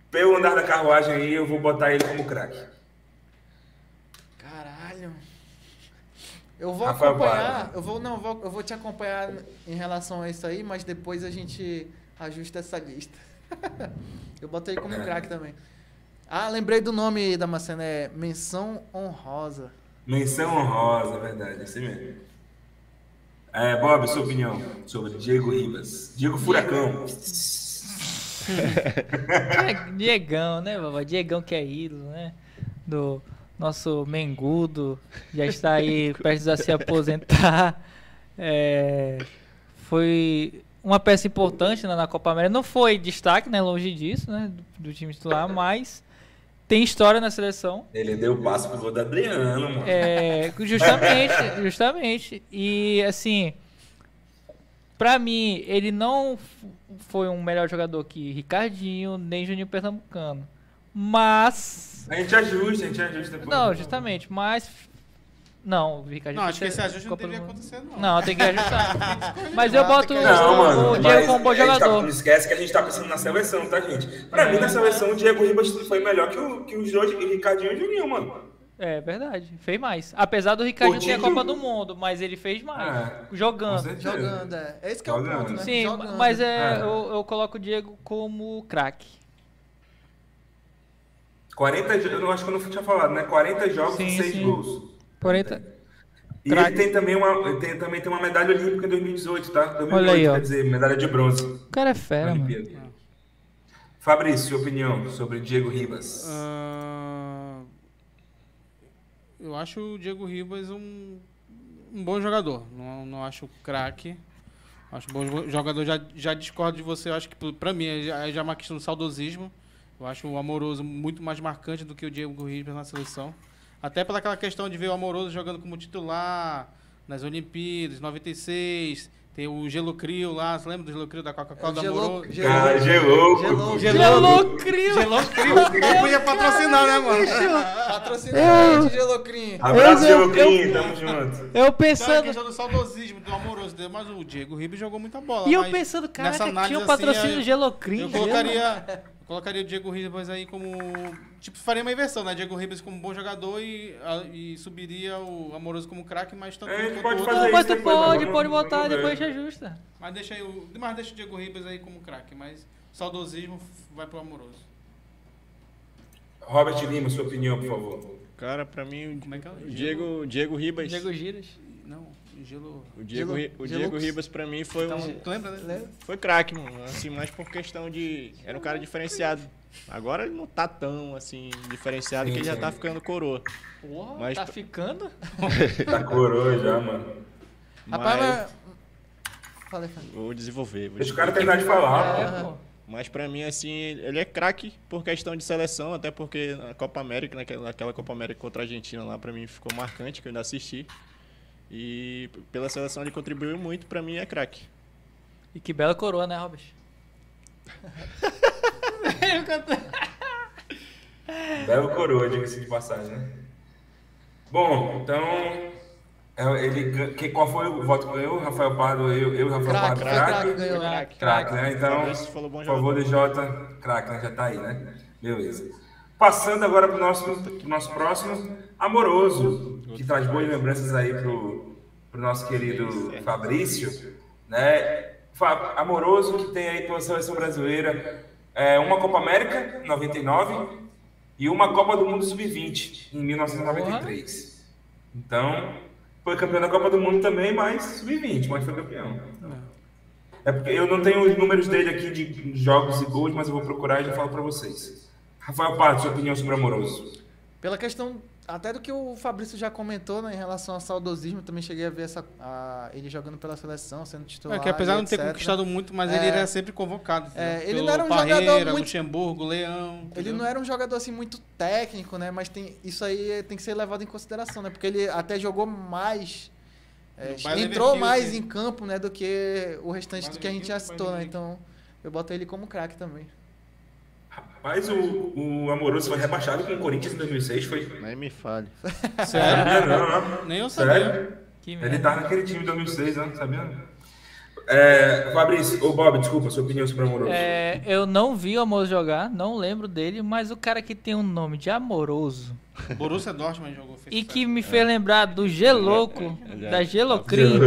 pelo andar da carruagem aí, eu vou botar ele como craque. Caralho. Eu vou Rafael acompanhar, Barra. eu vou te acompanhar em relação a isso aí, mas depois a gente ajusta essa lista. Eu botei como craque também. Ah, lembrei do nome da Macena, é Menção Honrosa. Menção honrosa, é verdade, assim mesmo. Bob, sua opinião sobre Diego Ribas? Diego Furacão. Diegão, né, vovó? Diegão que é ídolo, né? Do nosso Mengudo, já está aí prestes a se aposentar. Foi uma peça importante, né, na Copa América. Não foi destaque, né? Longe disso, né? Do time titular, mas tem história na seleção. Ele deu o passo pro gol do Adriano, mano. Justamente. E assim, pra mim, ele não foi um melhor jogador que Ricardinho, nem Juninho Pernambucano. Mas. A gente ajusta depois. Não, justamente, mas. Não, o Ricardinho. Não, acho que tem esse ser ajuste não Copa do deveria Mundo. acontecer, não. Não, tem que ajustar. Mas eu boto Não, mano, o Diego como um bom jogador. não esquece que a gente tá pensando na seleção, tá, gente? Pra mim, na seleção, o Diego Ribas foi melhor que os dois, o Ricardinho e o Juninho, mano. É verdade, fez mais. Apesar do Ricardinho ter a Coutinho- Copa do Mundo, mas ele fez mais. Com Jogando. certeza. Jogando, Esse que é o Jogando. ponto, né? Sim, Jogando. mas É. eu coloco o Diego como craque. 40, eu acho que eu não tinha falado, né? 40 jogos e Sim, 6 sim. gols. 40. E Craque. ele tem também uma medalha olímpica em 2018, tá? 2008, Olha aí, ó. quer dizer, medalha de bronze. O cara é fera, na mano. Olimpíada. Fabrício, sua opinião sobre Diego Ribas? Eu acho o Diego Ribas um bom jogador. Não acho craque. Acho bom jogador. Já discordo de você. Eu acho que pra mim é já uma questão de saudosismo. Eu acho o Amoroso muito mais marcante do que o Diego Ribas na seleção. Até pela aquela questão de ver o Amoroso jogando como titular nas Olimpíadas, 96. Tem o Gelo Crio lá. Você lembra do Gelo Crio da Coca-Cola do Amoroso? Cara, gelou. Gelocrio! Ele podia patrocinar, né, mano? Patrocina a gente, Gelocrim. Abraço, Eu- Gelocrim, tamo junto. Eu Então, a pensando. questão do saudosismo, do Amoroso dele, mas o Diego Ribas jogou muita bola. E eu mas pensando, nessa caraca, análise, tinha um assim, patrocínio Gelocrim. eu colocaria Colocaria o Diego Ribas aí como... Tipo, faria uma inversão, né? Diego Ribas como bom jogador e subiria o Amoroso como craque, mas tanto A gente quanto pode o fazer outro. Mas isso tu depois, pode vamos botar e ver. depois ajusta. Mas deixa o Diego Ribas aí como craque, mas o saudosismo vai pro Amoroso. Robert Lima, sua opinião, por favor. Cara, pra mim, Como é que é? Diego Ribas. Diego Giras. Não, Gelo... O Diego Ribas pra mim foi Tu lembra, né? foi craque, mano. Assim, mais por questão de... Era um cara diferenciado. Agora ele não tá tão, assim, diferenciado, Sim, que ele já sim. tá ficando coroa. Porra, Mas- tá ficando? Tá coroa já, mano. Rapaz, Mas... mas... Falei. Vou desenvolver. Deixa o cara terminar de falar. É, pô. pô. Mas pra mim, assim, ele é craque por questão de seleção, até porque na Copa América, naquela Copa América contra a Argentina lá, pra mim ficou marcante, que eu ainda assisti. E pela seleção ele contribuiu muito, pra mim é craque. E que bela coroa, né, Robert? Belo coroa, diga-se de passagem, né? Bom, então... Qual foi o voto que ganhou? Rafael Pardo, eu e Rafael Pardo, craque? ganhou. Craque, né? Então, Fabrício falou bom por favor, DJ, craque, né? Já tá aí, né? Beleza. Passando agora pro nosso próximo, Amoroso, que traz boas lembranças aí pro nosso querido Fabrício, né? Amoroso, que tem aí pela seleção brasileira uma Copa América, em 99, e uma Copa do Mundo Sub-20, em 1993. Então, foi campeão da Copa do Mundo também, mas Sub-20, mas foi campeão. É porque eu não tenho os números dele aqui de jogos e gols, mas eu vou procurar e já falo pra vocês. Rafael Pato, sua opinião sobre Amoroso? Pela questão, até do que o Fabrício já comentou, né, em relação ao saudosismo, também cheguei a ver ele jogando pela seleção, sendo titular. É que apesar de não ter etc. conquistado muito, mas ele era sempre convocado. ele Pelo não era um Parreira, jogador muito- Luxemburgo, Leão. Ele entendeu? não era um jogador assim muito técnico, né? Mas isso aí tem que ser levado em consideração, né? Porque ele até jogou mais, No Bayer entrou Leverkusen. mais em campo, né? Do que o restante Bayer do que a gente já Leverkusen, citou, né? Bayer Então eu boto ele como craque também. Rapaz, o Amoroso foi rebaixado com o Corinthians em 2006, foi? Nem me fale. Sério? Sabia não. Nem eu sabia. Sério? Que Ele merda. tava naquele time de 2006, não sabia? Fabrício, Bob, desculpa, sua opinião sobre o Amoroso. Eu não vi o Amoroso jogar, não lembro dele, mas o cara que tem um nome de Amoroso Borussia Dortmund jogou. fez e sucesso. que me fez lembrar do Geloco, da Gelocrim,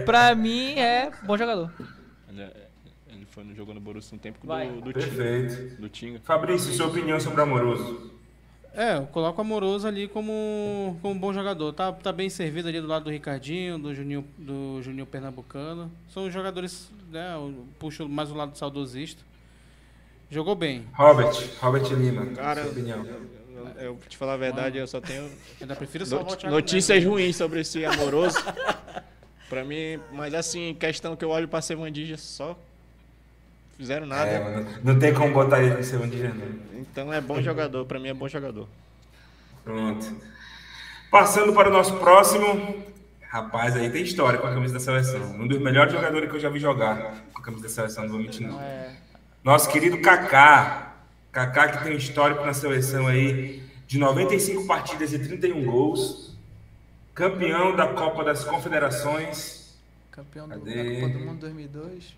pra mim é bom jogador. Ele foi no jogo no Borussia um tempo Vai. do Perfeito. do Tinga. Fabrício, sua opinião sobre o Amoroso? Eu coloco o Amoroso ali como bom jogador. Tá bem servido ali do lado do Ricardinho, do Juninho Pernambucano. São jogadores, né? Eu puxo mais o lado saudosista. Jogou bem. Robert Lima, Cara, sua opinião? eu te falar a verdade, eu só tenho Ainda prefiro salvar o Thiago notícias Neves. ruins sobre esse Amoroso. Pra mim, mas assim, questão que eu olho pra Sevandija, só fizeram nada. Mano, não tem como botar ele no segundo dia, não. Então é bom jogador, pra mim é bom jogador. Pronto. Passando para o nosso próximo. Rapaz, aí tem história com a camisa da seleção. Um dos melhores jogadores que eu já vi jogar com a camisa da seleção, não vou mentir não. Nosso querido Kaká. Kaká que tem um histórico na seleção aí de 95 partidas e 31 gols. Campeão da Copa das Confederações. Campeão da Cadê? Copa do Mundo 2002.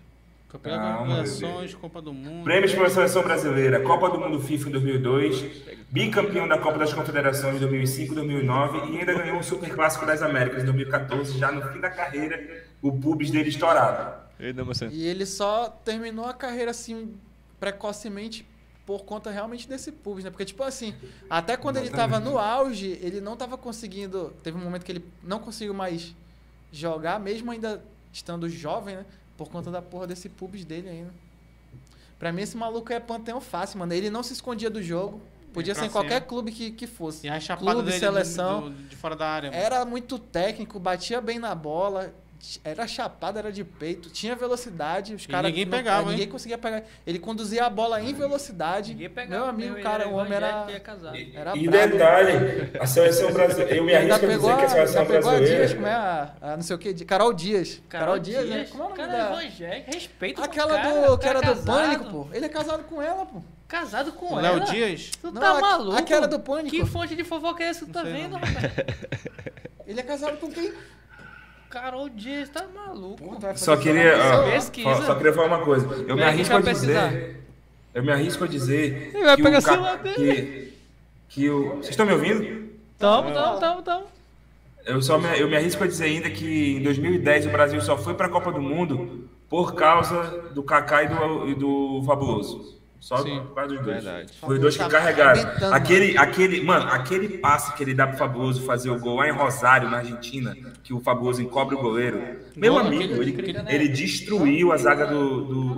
Campeão Calma, das Confederações, Copa do Mundo. Prêmios pela seleção brasileira. Copa do Mundo FIFA em 2002. Bicampeão da Copa das Confederações em 2005 e 2009. E ainda ganhou o Super Clássico das Américas em 2014, já no fim da carreira, o pubis dele estourado. E ele só terminou a carreira assim precocemente por conta realmente desse pubis, né? Porque, tipo assim, até quando ele tava no auge, ele não tava conseguindo... Teve um momento que ele não conseguiu mais jogar, mesmo ainda estando jovem, né? Por conta da porra desse pubis dele ainda. Pra mim, esse maluco é panteão fácil, mano. Ele não se escondia do jogo. Podia ser em qualquer clube que fosse. E a chapada Clube, dele seleção. de fora da área. mano. Era muito técnico, batia bem na bola, era chapado, era de peito, tinha velocidade, os E caras ninguém pegava, hein? ninguém conseguia pegar. Ele conduzia a bola em velocidade. Ninguém pegava. Meu amigo, ele cara, o homem era evangélico e é casado. era E brabo. detalhe, a seleção brasileira, eu me Ainda arrisco a pegou dizer que a seleção a Dias, brasileira... como é a não sei o que, Carol Dias. Carol Dias, né? Como é o nome cara da... evangélico, respeita Aquela o cara, do o que cara era do casado. Pânico, pô. Ele é casado com ela, pô. Casado com O ela? Léo Dias? Tu Não, tá maluco? aquela do Pânico. Que fonte de fofoca é essa que tu tá sei, vendo, não. rapaz? Ele é casado com quem? Carol Dias, tá maluco? Pô, tu vai fazer Só isso queria, na pessoa? Pesquisa. só queria falar uma coisa. Eu me Vem aqui arrisco a pra pesquisar. dizer... Eu me arrisco a dizer Ele vai que pegar o o celular dele. Vocês estão me ouvindo? Tamo. Eu me arrisco a dizer ainda que em 2010 o Brasil só foi para a Copa do Mundo por causa do Kaká e do Fabuloso. Só por causa dos dois. Verdade. Foi os dois que carregaram. arrebentando, Aquele passe que ele dá pro Fabuloso fazer o gol lá em Rosário, na Argentina, que o Fabuloso encobre o goleiro. Meu amigo, ele destruiu a zaga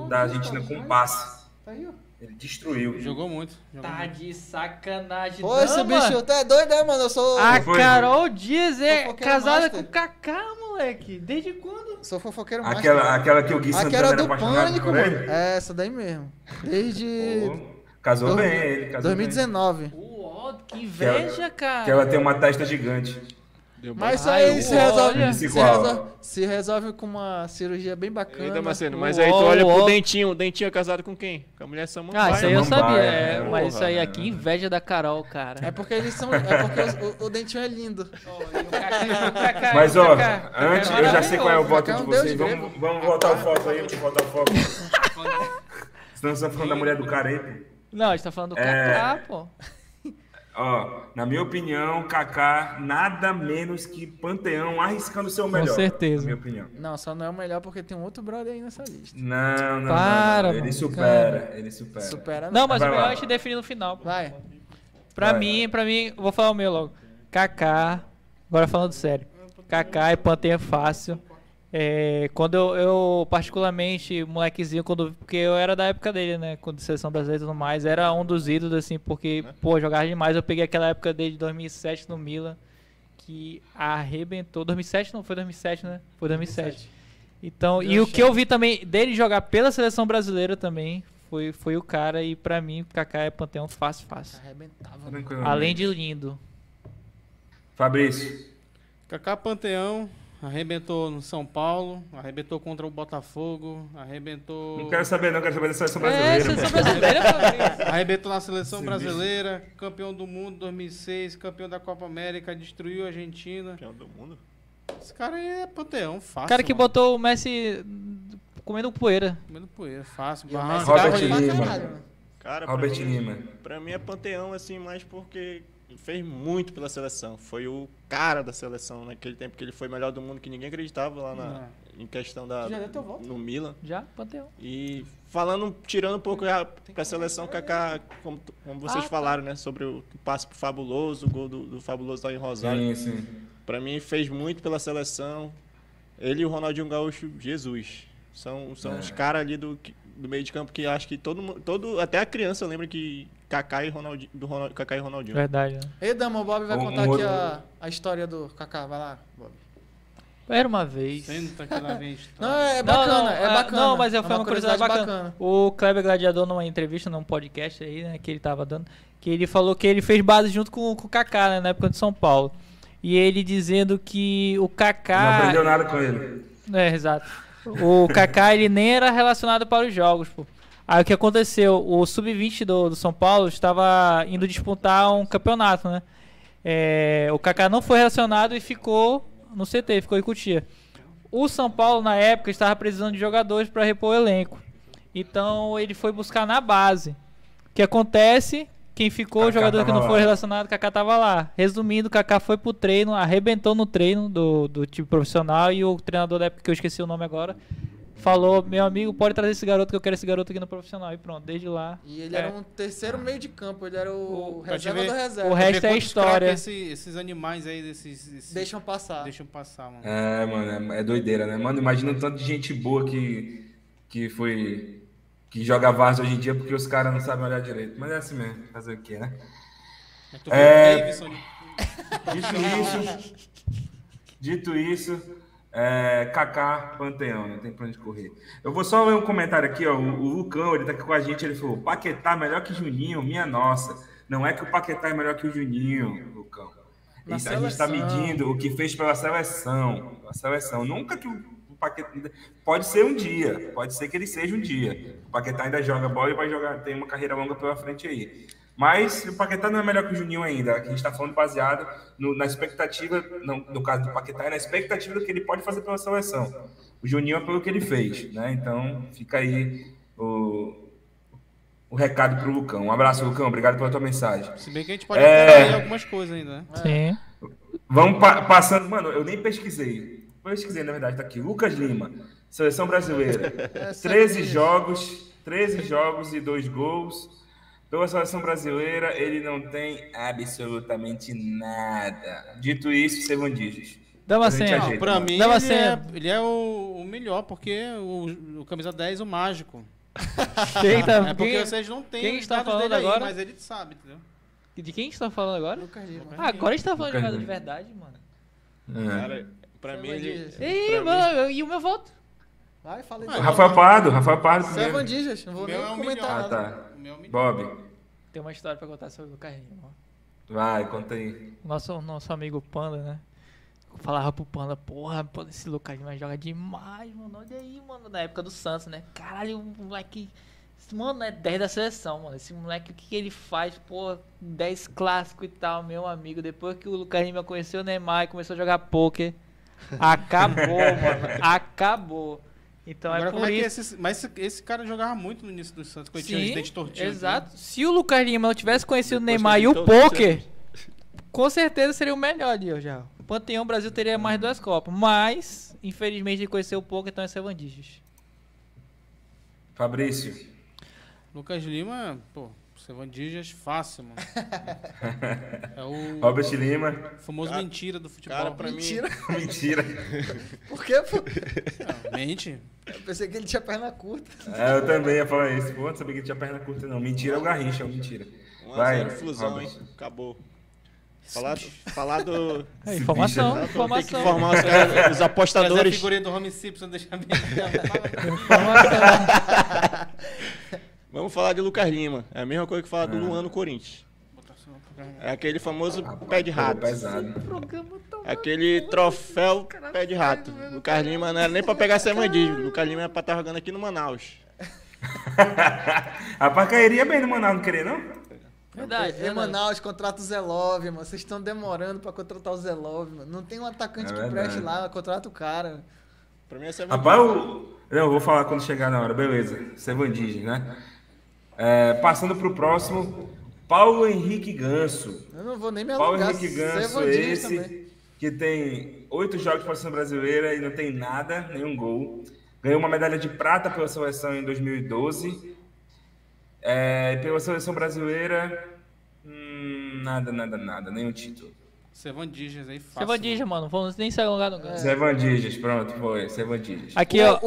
da Argentina com um passe. Tá aí, ó. Ele destruiu. Jogou muito. Tá de sacanagem. Pô, esse bicho, tu é doido, né, mano? Eu sou. A Foi, Carol Dias é Fofoqueiro casada master. com o Kaká, moleque. Desde quando? Sou fofoqueiro master. Aquela que o Gui Santana Aquela era do apaixonado Pânico, por mano. ele. É, essa daí mesmo. Desde Pô, casou bem ele. Casou 2019. Uó, que inveja, bem. cara. Que ela tem uma testa gigante. Mas isso Ai, aí olha. se resolve com uma cirurgia bem bacana. Eita, Marcelo, mas aí tu olha pro Dentinho. O Dentinho é casado com quem? Com a mulher Samambaia. Ah, isso aí eu Samambaia, sabia. é, Mas isso aí porra. aqui, inveja da Carol, cara. É porque eles são. É porque o Dentinho é lindo. Mas, ó, antes, eu já sei qual é o voto Kaká é de um deus vocês. grego. Vamos voltar o foco aí, vamos voltar o foco. Senão você tá falando da mulher do cara aí, pô. Não, a gente tá falando do Kaká, pô. Ó, na minha opinião, Kaká nada menos que Panteão arriscando ser o melhor. certeza. Na minha opinião. Não, só não é o melhor porque tem um outro brother aí nessa lista. Não. Para, Ele mano, supera, ele supera. Supera Não, mas Vai o melhor lá. a gente define no final. Pô. Vai. Pra Vai. mim, vou falar o meu logo. Kaká, agora falando sério. Kaká e Panteão é fácil. Quando eu particularmente, molequezinho, porque eu era da época dele, né? Quando seleção brasileira e tudo mais, era um dos ídolos, assim, porque, pô, jogava demais. Eu peguei aquela época dele de 2007 no Milan, que arrebentou. 2007 não, foi 2007, né? Foi 2007. Então, e o que eu vi também dele jogar pela seleção brasileira também foi o cara, e pra mim, o Kaká é Panteão fácil. Arrebentava. Tranquilamente. Além de lindo. Fabrício. Kaká Panteão arrebentou no São Paulo, arrebentou contra o Botafogo, arrebentou. Não quero saber da seleção É, brasileira. seleção brasileira, Fabrício. Arrebentou na seleção brasileira, campeão do mundo 2006, campeão da Copa América, destruiu a Argentina. Campeão do mundo. Esse cara aí é Panteão, fácil. O cara que mano. botou o Messi comendo poeira. Comendo poeira, fácil. E o Barranco. Messi Robert tava pra Lima. caralho, mano. Cara, Robert Lima. Pra mim é Panteão, assim, mais porque fez muito pela seleção. Foi o cara da seleção naquele tempo que ele foi melhor do mundo, que ninguém acreditava lá em questão da Já deu teu voto? no Milan. Já, Panteão. E falando, tirando um pouco pra seleção, Kaká, como vocês falaram, né, sobre o passe pro Fabuloso, o gol do Fabuloso lá em Rosário. Sim. Pra mim fez muito pela seleção. Ele e o Ronaldinho Gaúcho, Jesus. São os caras ali do meio de campo que acho que até a criança lembra que Kaká e Ronaldinho. Verdade, né? Ei, Dama, o Bob vai Um contar aqui outro- a história do Kaká. Vai lá, Bob. Era uma vez. Senta que lá vem Não, história. é bacana, é bacana. Não, mas é foi uma curiosidade bacana. bacana. O Kleber Gladiador, numa entrevista, num podcast aí, né, que ele tava dando, que ele falou que ele fez base junto com o Kaká, né, na época de São Paulo. E ele dizendo que o Não Kaká... aprendeu nada com ele. Exato. O Kaká, ele nem era relacionado para os jogos, pô. Aí o que aconteceu? O Sub-20 do São Paulo estava indo disputar um campeonato, né? O Kaká não foi relacionado e ficou no CT, ficou em Cotia. O São Paulo, na época, estava precisando de jogadores para repor o elenco. Então, ele foi buscar na base. O que acontece? Quem ficou, o Kaká jogador que tava não lá. foi relacionado, Kaká tava lá. Resumindo, Kaká foi pro treino, arrebentou no treino do time profissional, e o treinador da época, que eu esqueci o nome agora, falou: meu amigo, pode trazer esse garoto, que eu quero esse garoto aqui no profissional. E pronto, desde lá. E ele era um terceiro meio de campo, ele era o pra te reserva ver, do reserva. o resto Ver é quantos história. craques esses animais aí, Deixam passar. deixam passar, mano. É, mano, é doideira, né? Mano, imagina o tanto de gente boa que joga Várzea hoje em dia porque os caras não sabem olhar direito. Mas é assim mesmo, fazer o quê, né? Mas tu vê o Davidson, Dito isso, Kaká, Panteão, não tem pra onde correr. Eu vou só ler um comentário aqui, ó. O Lucão, ele tá aqui com a gente, ele falou: Paquetá melhor que Juninho, minha nossa. Não é que o Paquetá é melhor que o Juninho, Lucão. Na A gente está seleção. medindo o que fez pela seleção. A seleção. Nunca que o Paquetá. Pode ser um dia, pode ser que ele seja um dia. O Paquetá ainda joga bola e vai jogar, tem uma carreira longa pela frente aí. Mas o Paquetá não é melhor que o Juninho ainda. Aqui a gente está falando baseado na expectativa, no caso do Paquetá, é na expectativa do que ele pode fazer pela seleção. O Juninho é pelo que ele fez, né? Então fica aí o recado pro Lucão. Um abraço, Lucão. Obrigado pela tua mensagem. Se bem que a gente pode apurar aí algumas coisas ainda, né? Sim. Vamos passando. Mano, eu nem pesquisei. Pesquisei, na verdade, tá aqui. Lucas Lima, seleção brasileira. 13 jogos e 2 gols. Pela seleção brasileira, ele não tem absolutamente nada. Dito isso, Sevandijas. Damasceno. Pra mim, Damasceno. ele é o melhor, porque o camisa 10 é o mágico. Eita, É porque vocês não têm quem os está dados falando dele aí, agora? mas ele sabe, entendeu? De quem a gente tá falando agora? Lucas Lima. Agora a gente tá falando de Lucas jogador de Lima. verdade, mano. Cara, pra mim ele... Ih, mano, e o meu voto? Vai, fala O aí. Rafael Pardo primeiro. Servandijas, não vou O meu nem é um comentar melhor. Ah, nada. tá. O meu é o melhor. Bob, Tem uma história pra contar sobre o Lucas Lima. ó. vai, conta aí. Nosso amigo Panda, né? Eu falava pro Panda, porra, esse Lucas Lima joga demais, mano. Olha aí, mano, na época do Santos, né? Caralho, o moleque. Esse mano é 10 da seleção, mano. Esse moleque, o que ele faz, pô, 10 clássico e tal, meu amigo. Depois que o Lucas Lima conheceu o Neymar e começou a jogar pôquer, acabou, mano. Acabou. Então Agora, é como por é que isso. mas esse cara jogava muito no início do Santos, quando ele tinha os dentes tortinhos. Exato. Se o Lucas Lima não tivesse conhecido o Depois Neymar que e o ele todo pôquer, com certeza seria o melhor ali, ó, já. O Panteão Brasil teria mais 2 Copas. Mas, infelizmente, ele conheceu o pôquer, então é Sevandijas. Fabrício. Lucas Lima, pô, Sevandijas fácil, mano. É o Robert Lima. famoso mentira do futebol. Cara, pra mim... Mentira. Mentira. Por quê, pô? Não, mente. Eu pensei que ele tinha perna curta. Eu também ia falar isso. Pô, não sabia que ele tinha perna curta, não. Mentira é o Garrincha, é um mentira. 1 a Vai, 0 Flusão, Robert. hein? Acabou. Falar do... É, informação, bicho, Tem que informação. informar os caras, os Trazer a apostadores. figurinha do Home Simpson, deixar bem. Vamos falar de Lucas Lima. É a mesma coisa que falar do Luan no Corinthians. É aquele famoso pé de rato. Pesado. Aquele troféu pé de rato. Lucas Lima não era nem pra pegar Sevandijas. Lucas Lima era pra estar jogando aqui no Manaus. Rapaz, cairia bem no Manaus, não querer, não? Verdade, Em Manaus, contrata o Zelov, mano. Vocês estão demorando pra contratar o Zelov, mano. Não tem um atacante É que verdade. preste lá, contrata o cara. Pra mim é Sevandijas. Rapaz, não, eu vou falar quando chegar na hora, beleza. Sevandijas, né? Passando pro próximo, Paulo Henrique Ganso. Eu não vou nem me Paulo alongar. Henrique Ganso, Servandijas esse também. que tem 8 jogos pela seleção brasileira e não tem nada, nenhum gol. Ganhou uma medalha de prata pela seleção em 2012. Pela seleção brasileira, nada, nenhum título. Sevandijas aí fácil. Sevandijas, mano. Vamos nem se alongar no ganso. Sevandijas, pronto, foi, Sevandijas. Aqui, ó,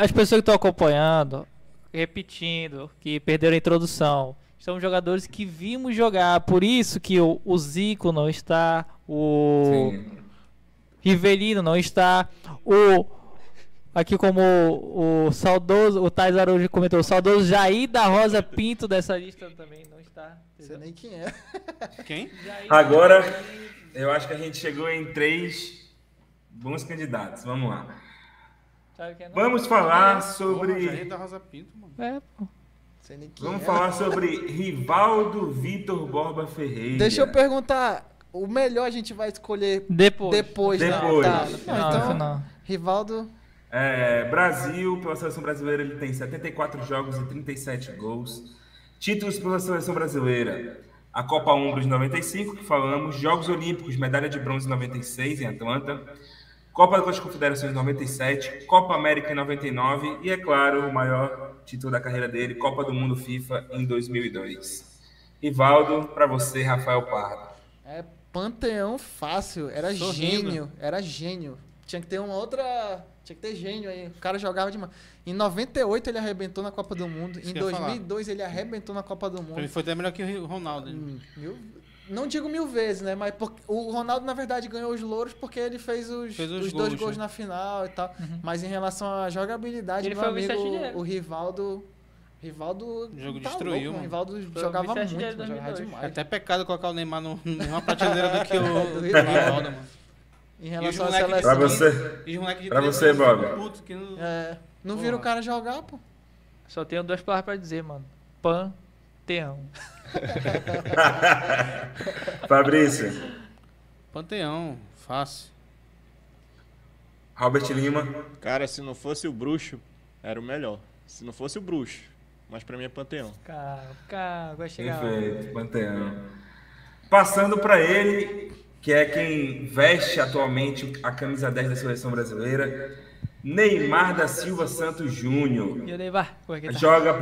as pessoas que estão acompanhando, repetindo, que perderam a introdução, são jogadores que vimos jogar, por isso que o Zico não está, o Sim. Rivelino não está, aqui como o saudoso, o Thais Araújo comentou, o saudoso Jair da Rosa Pinto dessa lista também não está. Não sei nem quem é. Quem? Agora, eu acho que a gente chegou em 3 bons candidatos. Vamos lá. Sabe quem é, não? Vamos falar Porra, sobre. Jair da Rosa Pinto, mano. É, pô. Não sei nem quem Vamos é. falar sobre Rivaldo Vitor Borba Ferreira. Deixa eu perguntar. O melhor a gente vai escolher Depois. depois, né? Depois. Tá. Não, Então, não. Rivaldo. Brasil, pela seleção brasileira, ele tem 74 jogos e 37 gols. Títulos pela seleção brasileira: a Copa Umbro de 95, que falamos, Jogos Olímpicos, medalha de bronze em 96 em Atlanta, Copa das Confederações em 97, Copa América em 99 e, é claro, o maior título da carreira dele, Copa do Mundo FIFA em 2002. Rivaldo, para você, Rafael Pardo. Panteão fácil. Era Sorrindo. gênio. Era gênio. Tinha que ter uma outra. Tinha que ter gênio aí. O cara jogava demais. Em 98 ele arrebentou na Copa do Mundo. Isso Em que eu ia 2002 ele arrebentou na Copa do Pra mim Mundo. foi até melhor que o Ronaldo. Não digo 1000 vezes, né? Mas o Ronaldo, na verdade, ganhou os louros porque ele fez os 2 gols, gols né? na final e tal. Mas em relação à jogabilidade, Ele meu foi o amigo, vice-artilheiro. o Rivaldo. O jogo destruiu, O mano. Rivaldo o jogava muito, vice-artilheiro mano, jogava 2002. É demais. até pecado colocar o Neymar na mesma prateleira do que o Do Rivaldo. Ronaldo, mano. Em E os relação à moleques de Pra seleção. você. E os moleques de Pra 13 você, anos ficam Bob. putos que não... Não viram o cara jogar, pô. Só tenho 2 palavras pra dizer, mano. Panteão. Fabrício. Panteão, fácil. Robert Lima. Cara, se não fosse o bruxo, era o melhor. Se não fosse o bruxo, Mas pra mim é Panteão. Calma, vai chegar lá. Perfeito, Panteão. Passando para ele, que é quem veste atualmente a camisa 10 da seleção brasileira, Neymar da Silva Santos Júnior. E o Neymar? Como é que tá? Joga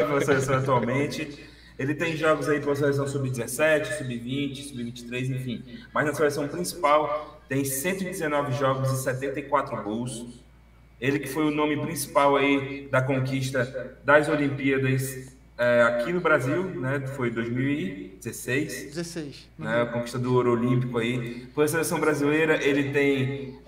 pela seleção atualmente. Ele tem jogos aí pela seleção sub-17, sub-20, sub-23, enfim. Mas na seleção principal tem 119 jogos e 74 gols. Ele que foi o nome principal aí da conquista das Olimpíadas aqui no Brasil, né? Foi 2016. 16. Né, a conquista do ouro olímpico aí. Pela seleção brasileira, ele tem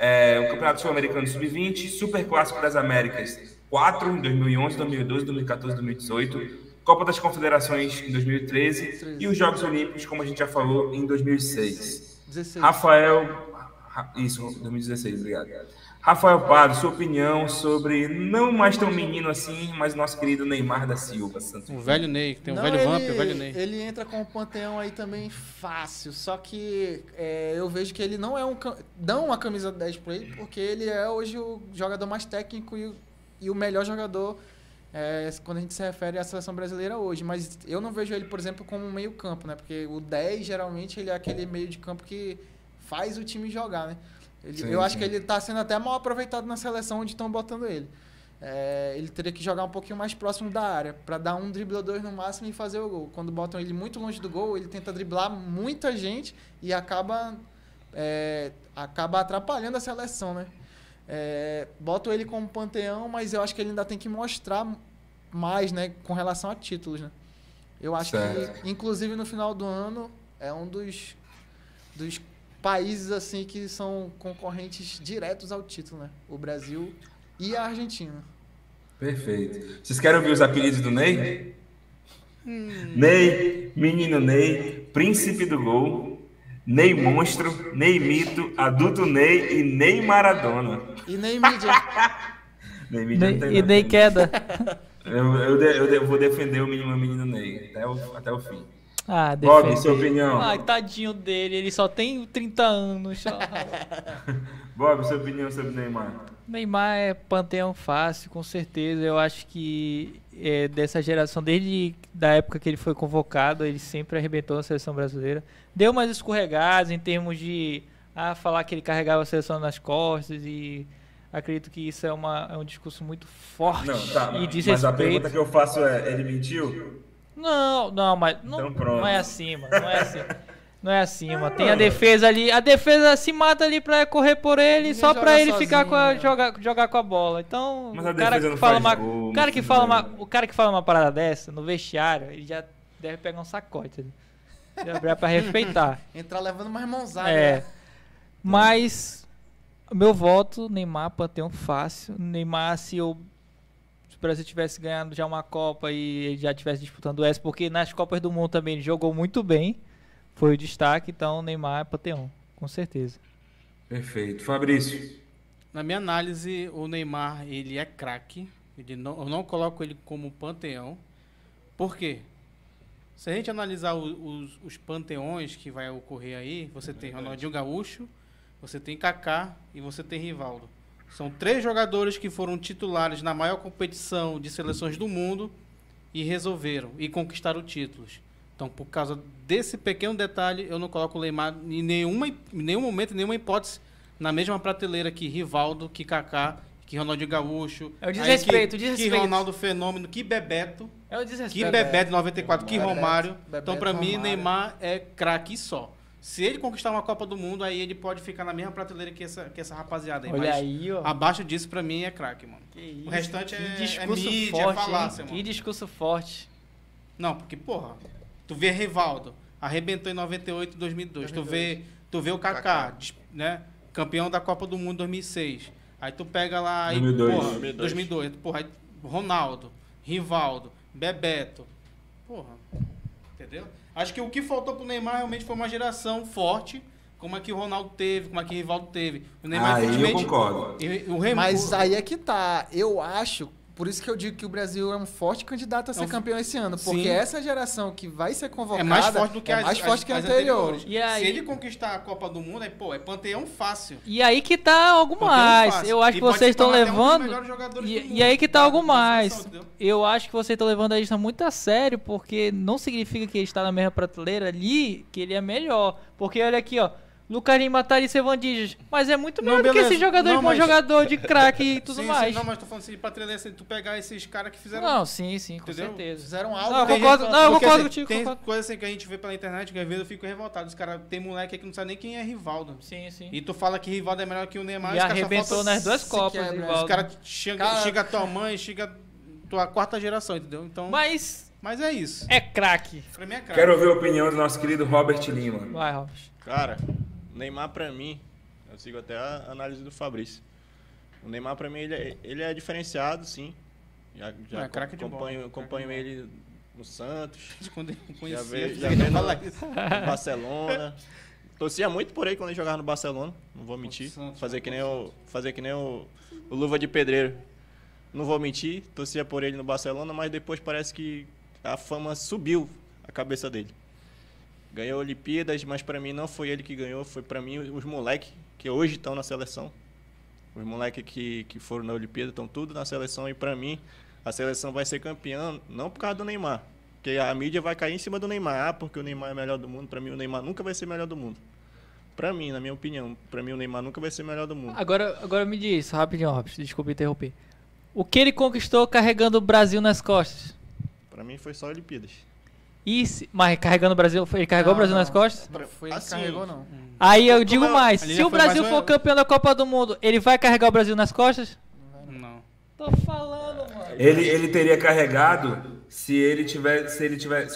o Campeonato Sul-Americano Sub-20, Super Clássico das Américas 4 em 2011, 2012, 2014, 2018, Copa das Confederações em 2013 e os Jogos Olímpicos, como a gente já falou, em 2006. 16. Isso, 2016, obrigado. Rafael Prado, sua opinião sobre não mais tão menino assim, mas nosso querido Neymar da Silva Santos. O velho Ney, tem um Não, velho Vamp, o velho Ney. Ele entra com o Panteão aí também fácil, só que eu vejo que ele não é dão uma camisa 10 pra ele, porque ele é hoje o jogador mais técnico e o melhor jogador quando a gente se refere à seleção brasileira hoje, mas eu não vejo ele, por exemplo, como um meio campo, né? Porque o 10, geralmente, ele é aquele meio de campo que faz o time jogar, né? Eu acho que ele está sendo até mal aproveitado na seleção onde estão botando ele. Ele teria que jogar um pouquinho mais próximo da área, para dar um drible ou dois no máximo e fazer o gol. Quando botam ele muito longe do gol, ele tenta driblar muita gente e acaba atrapalhando a seleção, né? Boto ele como Panteão, mas eu acho que ele ainda tem que mostrar mais, né, com relação a títulos, né? Eu acho que, inclusive, no final do ano, é um dos países assim que são concorrentes diretos ao título, né? O Brasil e a Argentina. Perfeito. Vocês querem ouvir os apelidos do Ney? Ney, Menino Ney, Príncipe do Gol, Ney Monstro, Ney Mito, Adulto Ney e Ney Maradona. E Ney Mídia. Ney Mídia não tem E nada. Ney Queda. Eu vou defender o menino Ney até o fim. Ah, Bob, sua opinião. Ai, tadinho dele, ele só tem 30 anos. Só. Bob, sua opinião sobre o Neymar. Neymar é Panteão fácil, com certeza. Eu acho que dessa geração, desde da época que ele foi convocado, ele sempre arrebentou na seleção brasileira. Deu umas escorregadas em termos de falar que ele carregava a seleção nas costas e acredito que isso é um discurso muito forte e desrespeito. Mas a pergunta que eu faço ele mentiu? Não, mas Então não é assim, mano. Não é assim, mano. Tem a defesa ali. A defesa se mata ali pra correr por ele, só pra ele ficar jogar com a bola. Então, mas a defesa não faz gol, o cara que fala uma parada dessa no vestiário, ele já deve pegar um sacote ali. Já pra respeitar. Entrar levando uma mãozada. Né? Mas meu voto, Neymar, Panteão fácil. Neymar, se o Brasil tivesse ganhado já uma Copa e ele já estivesse disputando essa, porque nas Copas do Mundo também ele jogou muito bem, foi o destaque, então Neymar é Panteão, com certeza. Perfeito. Fabrício. Na minha análise, o Neymar, ele é craque, eu não coloco ele como Panteão. Por quê? Se a gente analisar os panteões que vai ocorrer aí, você tem Ronaldinho Gaúcho, você tem Kaká e você tem Rivaldo. São 3 jogadores que foram titulares na maior competição de seleções do mundo e resolveram e conquistaram títulos. Então, por causa desse pequeno detalhe, eu não coloco o Neymar em nenhum momento, em nenhuma hipótese, na mesma prateleira que Rivaldo, que Kaká, que Ronaldinho Gaúcho. É o desrespeito, que Ronaldo Fenômeno, que Bebeto. É o desrespeito. Que Bebeto 94, que Romário. Bebeto, Então, para mim, Romário. Neymar é craque só. Se ele conquistar uma Copa do Mundo, aí ele pode ficar na mesma prateleira que essa rapaziada aí. Olha mas aí, ó. abaixo disso, pra mim, é craque, mano. Que isso, O restante que é discurso mídia, forte, é falácia, hein? mano. Que discurso forte. Não, porque, porra, tu vê Rivaldo, arrebentou em 98 e 2002. Tu vê o Kaká, né? Campeão da Copa do Mundo 2006. Aí tu pega lá... Aí, 2002. Porra, 2002. Porra, aí Ronaldo, Rivaldo, Bebeto. Porra, entendeu? Acho que o que faltou pro Neymar realmente foi uma geração forte, como a que o Ronaldo teve, como a que o Rivaldo teve. O Neymar, Aí eu infelizmente... concordo. Mas aí é que tá. Eu acho, Por isso que eu digo que o Brasil é um forte candidato a ser campeão esse ano. Porque Sim. essa geração que vai ser convocada É mais forte do que é mais forte que a anterior. anteriores. E aí- Se ele conquistar a Copa do Mundo, é panteão fácil. E aí que tá algo Panteão mais. fácil. Eu acho E que pode vocês se estão tornar até um dos levando. melhores jogadores do E mundo. aí que tá algo Da mais. seleção, entendeu? Eu acho que vocês estão levando a isso muito a sério, porque não significa que ele está na mesma prateleira ali, que ele é melhor. Porque olha aqui, ó. Lucas Lima, Thalys, Evan Dias. Mas é muito Não, melhor do que beleza. esse jogador Não, bom mas- jogador de craque e tudo Sim, mais. Sim, não, mas tô falando assim, pra treinar, se tu pegar esses caras que fizeram... Não, sim, com Entendeu? certeza. Fizeram Não, algo. eu Tem concordo, gente- não, eu porque, concordo assim, contigo. Tem Concordo. coisa assim que a gente vê pela internet, que às vezes eu fico revoltado. Os caras, tem moleque aqui que não sabe nem quem é Rivaldo. Sim. E tu fala que Rivaldo é melhor que o Neymar, E os caras só arrebentou faltam- nas duas se Copas, quebra. Rivaldo. Os caras xingam Cara- tua mãe, xingam tua quarta geração, entendeu? Então, Mas mas é isso. é craque. Pra mim é craque. Quero ouvir a opinião do nosso querido Robert Lima. Vai, Robson. Cara, o Neymar pra mim, eu sigo até a análise do Fabrício. O Neymar pra mim, ele é diferenciado, sim. Já É, craque de bola. acompanho ele no Santos, Quando eu conhecia, Já veio- eu já não veio falar no- isso. no Barcelona. Torcia muito por ele quando ele jogava no Barcelona, não vou mentir. Santos, Fazer que nem o Luva de Pedreiro. Não vou mentir, torcia por ele no Barcelona, mas depois parece que a fama subiu a cabeça dele. Ganhou Olimpíadas, mas pra mim não foi ele que ganhou, foi pra mim os moleques que hoje estão na seleção. Os moleques que foram na Olimpíada estão tudo na seleção e pra mim a seleção vai ser campeã não por causa do Neymar, porque a mídia vai cair em cima do Neymar, porque o Neymar é melhor do mundo. Pra mim o Neymar nunca vai ser melhor do mundo. Pra mim, na minha opinião, pra mim o Neymar nunca vai ser melhor do mundo. Agora me diz, rapidinho, Robson, desculpa interromper. O que ele conquistou carregando o Brasil nas costas? Pra mim foi só Olimpíadas. Mas carregando o Brasil, ele carregou o Brasil nas costas? Não foi ele que Assim, carregou, não. Aí eu digo é- mais, Ali se já o foi Brasil mais for campeão da Copa do Mundo, ele vai carregar o Brasil nas costas? Não. Tô falando, mano. Ele teria carregado se o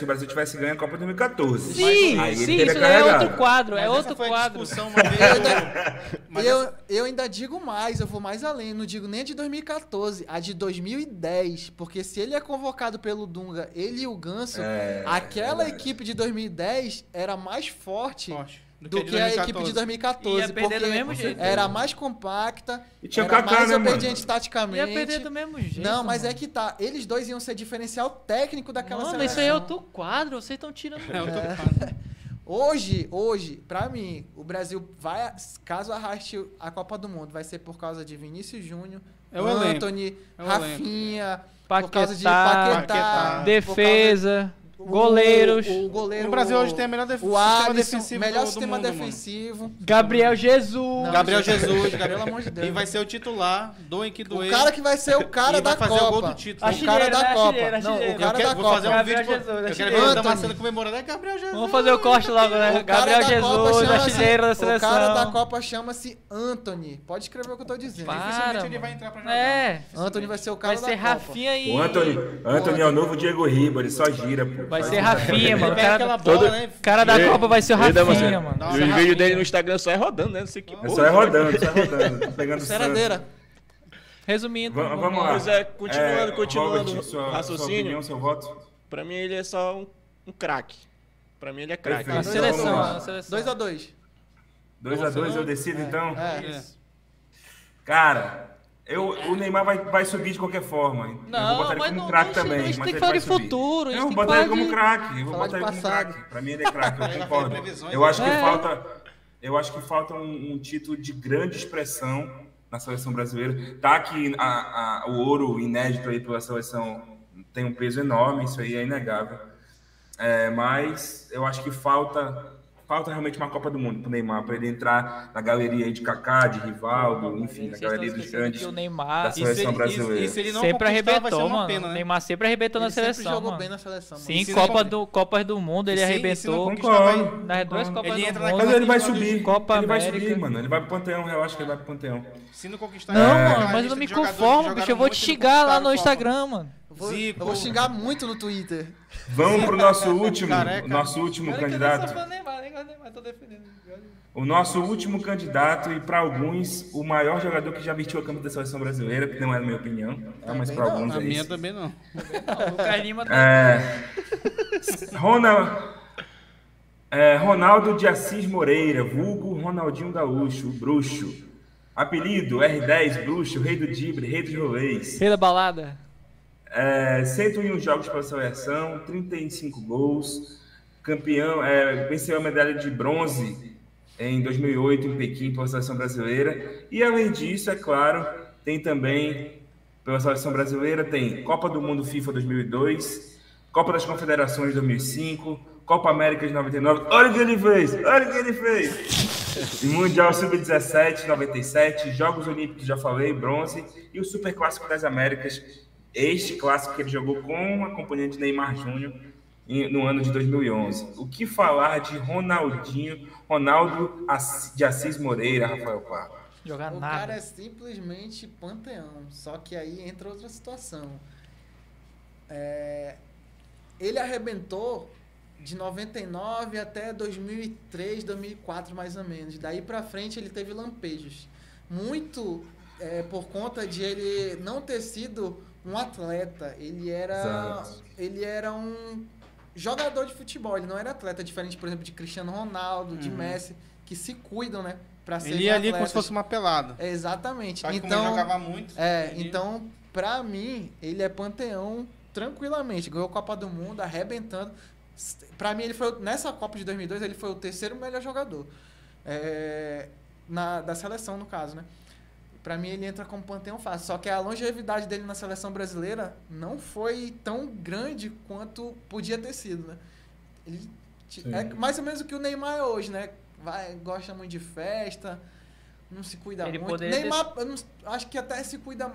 Brasil tivesse ganho a Copa 2014. Sim, Aí ele sim, teria isso daí é carregado. outro quadro, Mas é essa outro foi a quadro. discussão uma vez. Mas Eu ainda digo mais, eu vou mais além. Não digo nem a de 2014, a de 2010. Porque se ele é convocado pelo Dunga, ele e o Ganso, aquela equipe de 2010 era mais forte do que a equipe de 2014. Ia perder do porque mesmo jeito. era mais compacta, E tinha era Kaká, mais né, mano? obediente taticamente. Ia perder do mesmo jeito. Não, mas mano. é que tá. Eles dois iam ser diferencial técnico daquela Mano, seleção. isso aí é outro quadro, vocês estão tirando. Hoje, pra mim, o Brasil vai, caso arraste a Copa do Mundo, vai ser por causa de Vinícius Júnior, É o elenco. Anthony, É o Rafinha, Paquetá, por causa de Paquetá, Paquetá, defesa, por causa- goleiros. O goleiro. O Brasil hoje tem a melhor o sistema Alisson, defensivo melhor do sistema mundo, defensivo. Gabriel Jesus. Não, Gabriel gente, Jesus, pelo amor de Deus. e vai ser o titular, doem que O doer. cara que vai ser o cara E vai da fazer o gol Copa. do título. O cara da Copa. artilheiro, Não, o artilheiro. cara da Vou fazer Copa. um Gabriel vídeo, Jesus, eu quero artilheiro. ver o Anthony. Damasceno comemorando. É Gabriel Jesus. Vamos fazer o corte logo, né? O cara Gabriel da Copa Jesus, chama-se- artilheiro da O cara da seleção. Copa chama-se Anthony. Pode escrever o que eu tô dizendo. Dificilmente Para, ele vai mano. entrar pra jogar. É, Anthony vai ser o cara vai da ser Copa. Rafinha e... O Anthony é o novo Diego Ribas, ele só gira, pô. Vai Só ser gira. Rafinha, mano. O Ele pega aquela cara, bola, né? cara da Ei, Copa vai ser o ei, Rafinha, Damasceno. mano. Nossa, E os Rafinha. vídeos dele no Instagram só é rodando, né? Não sei que É porra. só é rodando, só é rodando. Tá pegando sangue. Seradeira. Resumindo, Vamos lá. Mas continuando Robert, sua raciocínio. opinião, seu voto? Pra mim ele é só um craque. Pra mim ele é craque. Perfeito. A seleção, Vamos lá. a seleção. 2x2. 2x2 eu decido, então? É. Cara, o Neymar vai subir de qualquer forma. Eu vou Não, botar ele mas como não, craque não, também. a gente mas tem que ele falar vai de subir. futuro, a gente Eu tem vou que botar ele falar como de- craque. Eu vou falar botar de ele como passado. craque. Pra mim ele é craque, eu Vai fazer concordo. previsões, Eu acho que né? eu acho que falta um título de grande expressão na seleção brasileira. Tá que o ouro inédito aí pela seleção tem um peso enorme, isso aí é inegável. Mas eu acho que falta realmente uma Copa do Mundo pro Neymar, para ele entrar na galeria aí de Kaká, de Rivaldo, enfim, na Vocês galeria estão dos esquecendo grandes que o da Neymar seleção brasileira. E se ele não sempre conquistar, vai ser arrebentou, uma mano. pena, O né? Neymar sempre arrebentou na Ele sempre seleção, jogou mano. bem na seleção. mano. Sim, E se não Copas do Mundo ele E se não arrebentou. conquistar, vai- Nas duas Copas Ele do entra na Mundo. Mas ele vai Copa subir, Copa ele vai América. subir, mano. Ele vai pro Panteão, eu acho que ele vai pro Panteão. Se não conquistar... Não, aquela mano, mas eu lista não me de jogadores que conformo, jogaram bicho. Eu vou te muito e não xingar lá conquistaram no Copa. Instagram, mano. Zico. Eu vou xingar muito no Twitter. Vamos pro nosso último, Careca. candidato. O nosso último candidato e para alguns o maior jogador que já vestiu a camisa da seleção brasileira, que não é a minha opinião, tá? Mas para não. alguns A é minha isso. também não. O Lucas Lima tá... Ronaldo de Assis Moreira, vulgo Ronaldinho Gaúcho, o bruxo. Apelido R10, bruxo, rei do dibre, rei dos rolês. Rei da balada. 101 jogos pela seleção, 35 gols, campeão, venceu a medalha de bronze em 2008 em Pequim pela seleção brasileira. E além disso, é claro, tem também pela seleção brasileira, tem Copa do Mundo FIFA 2002, Copa das Confederações 2005, Copa América de 99. Olha o que ele fez! Olha o que ele fez! E Mundial Sub-17 97, Jogos Olímpicos, já falei, bronze, e o Super Clássico das Américas, este clássico que ele jogou com o acompanhante Neymar Júnior no ano de 2011. O que falar de Ronaldo de Assis Moreira, Rafael Parra? Jogar O nada. cara é simplesmente panteão. Só que aí entra outra situação. Ele arrebentou de 99 até 2003, 2004, mais ou menos. Daí pra frente ele teve lampejos. Muito por conta de ele não ter sido um atleta. Ele era um jogador de futebol. Ele não era atleta, diferente, por exemplo, de Cristiano Ronaldo, de Messi, que se cuidam, né? Pra ser Ele ia ali atletas. como se fosse uma pelada. Exatamente. Só que como Então, ele jogava muito. então, pra mim, ele é panteão tranquilamente. Ganhou a Copa do Mundo, arrebentando. Pra mim, ele foi, nessa Copa de 2002, ele foi o terceiro melhor jogador. Da seleção, no caso, né? Pra mim, ele entra como panteão fácil. Só que a longevidade dele na seleção brasileira não foi tão grande quanto podia ter sido, né? Ele é mais ou menos o que o Neymar é hoje, né? Gosta muito de festa, não se cuida Ele muito. poderia Neymar, eu não- acho que até se cuida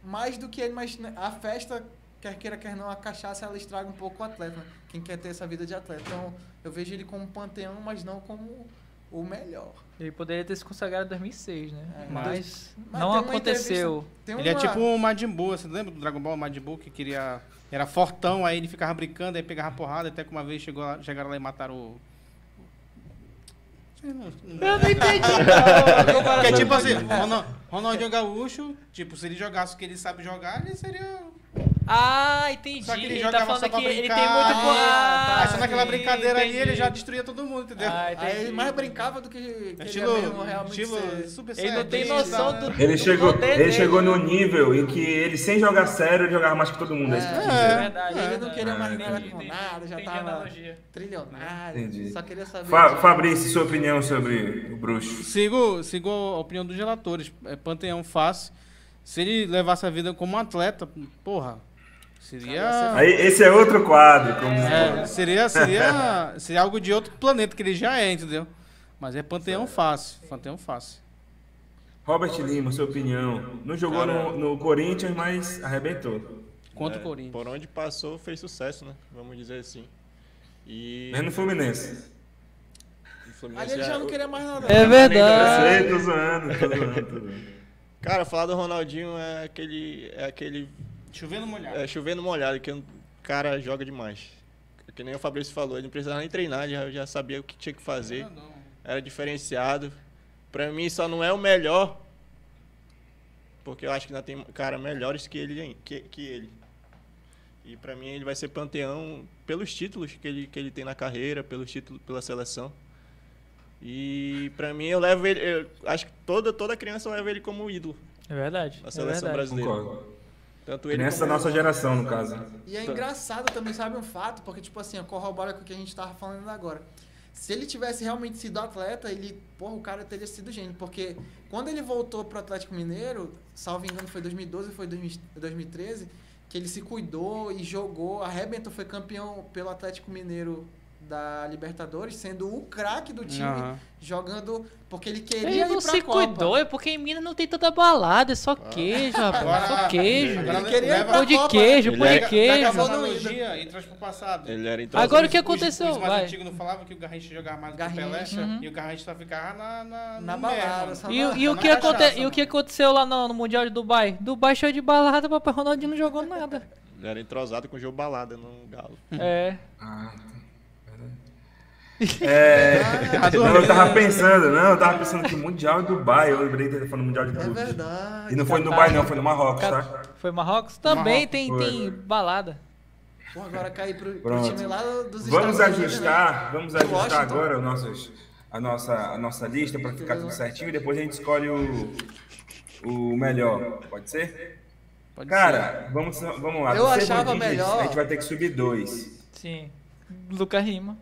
mais do que ele, mas a festa, quer queira, quer não, a cachaça, ela estraga um pouco o atleta, né? Quem quer ter essa vida de atleta. Então, eu vejo ele como panteão, mas não como o melhor. Ele poderia ter se consagrado em 2006, né? Mas Mas não tem uma aconteceu. Tem Ele é uma- tipo um Majin Buu, você lembra do Dragon Ball Majin Buu que queria... Era fortão, aí ele ficava brincando, aí pegava porrada, até que uma vez chegaram lá e mataram o... Eu não entendi. Porque tipo assim, Ronaldinho Gaúcho, tipo, se ele jogasse o que ele sabe jogar, ele seria... Ah, entendi. Só que ele Ele jogava tá só falando pra que ele brincar. tem muito... Aí só naquela brincadeira ali, entendi. ele já destruía todo mundo, entendeu? Ah, entendi. Aí ele mais brincava do que ele Estilo, mesmo realmente estilo ser. Super Ele não tem Saiyajin, noção tá? do Ele chegou, poder ele dele, chegou né? no nível em que ele, sem jogar sério, ele jogava mais que todo mundo. É isso que eu quis dizer. Verdade. Ele não queria mais nada Entendi, com nada, já entendi a tava analogia. trilionário, Entendi. só queria saber. Fabrício, sua opinião sobre o bruxo? Sigo a opinião dos relatores. É panteão fácil. Se ele levasse a vida como um atleta, porra, seria... Aí, esse é outro quadro. Como Seria algo de outro planeta, que ele já é, entendeu? Mas é panteão fácil. Panteão fácil. Robert Lima, sua opinião. Não jogou no Corinthians, mas arrebentou. Contra o Corinthians. Por onde passou, fez sucesso, né? Vamos dizer assim. E Mas no Fluminense. o Fluminense Ali ele já não queria mais nada. É verdade. Sei, tô zoando. Cara, falar do Ronaldinho é aquele Chovendo molhado. chovendo molhado, que o cara joga demais. Que nem o Fabrício falou, ele não precisava nem treinar, já sabia o que tinha que fazer. Era diferenciado. Pra mim só não é o melhor, porque eu acho que ainda tem cara melhores que ele. E pra mim ele vai ser panteão pelos títulos que ele tem na carreira, pelos títulos pela seleção. E pra mim eu levo ele, eu acho que toda criança leva ele como ídolo É verdade. na É seleção verdade. brasileira. Concordo. Tanto ele Nessa nossa geração, no caso. E é engraçado também, sabe, um fato, porque, tipo assim, corrobora com o que a gente tava falando agora. Se ele tivesse realmente sido atleta, o cara teria sido gênio. Porque quando ele voltou pro Atlético Mineiro, salvo engano, foi 2012 ou foi 2013, que ele se cuidou e jogou, arrebentou, foi campeão pelo Atlético Mineiro da Libertadores, sendo o craque do time, jogando, porque ele queria Ele ir não pra se Copa. cuidou, é porque em Minas não tem tanta balada, é só queijo, rapaz. Só queijo. Agora Ele queria ir leva- pra Pão de Copa. queijo, Ele pão de é- Pega queijo. essa analogia e traz pro passado. Ele era entrosado. Agora o que Os aconteceu? mais Vai. antigos não falavam que o Garrincha jogava mais do que o Garrincha. Pelé, e o Garrincha só ficava Na no balada, mesmo. só E, na- e o na que cachaça, e o que aconteceu lá no Mundial de Dubai? Dubai cheio de balada, papai Ronaldinho não jogou nada. Ele era entrosado com o jogo balada no Galo. É. Não, eu tava pensando que Mundial de Dubai, eu lembrei dele falando Mundial de É Clubes. verdade. E não foi no Dubai, não, foi no Marrocos, tá? Foi Marrocos? Também Marrocos. tem balada. Pô, agora cair pro Pronto. time lá dos Vamos Estados Unidos, né? ajustar Washington. agora a nossa lista para ficar tudo certinho e depois a gente escolhe o melhor. Pode ser? Pode Cara, vamos lá. Eu Do achava Cervantes, melhor- A gente vai ter que subir 2. Sim. Lucas Lima.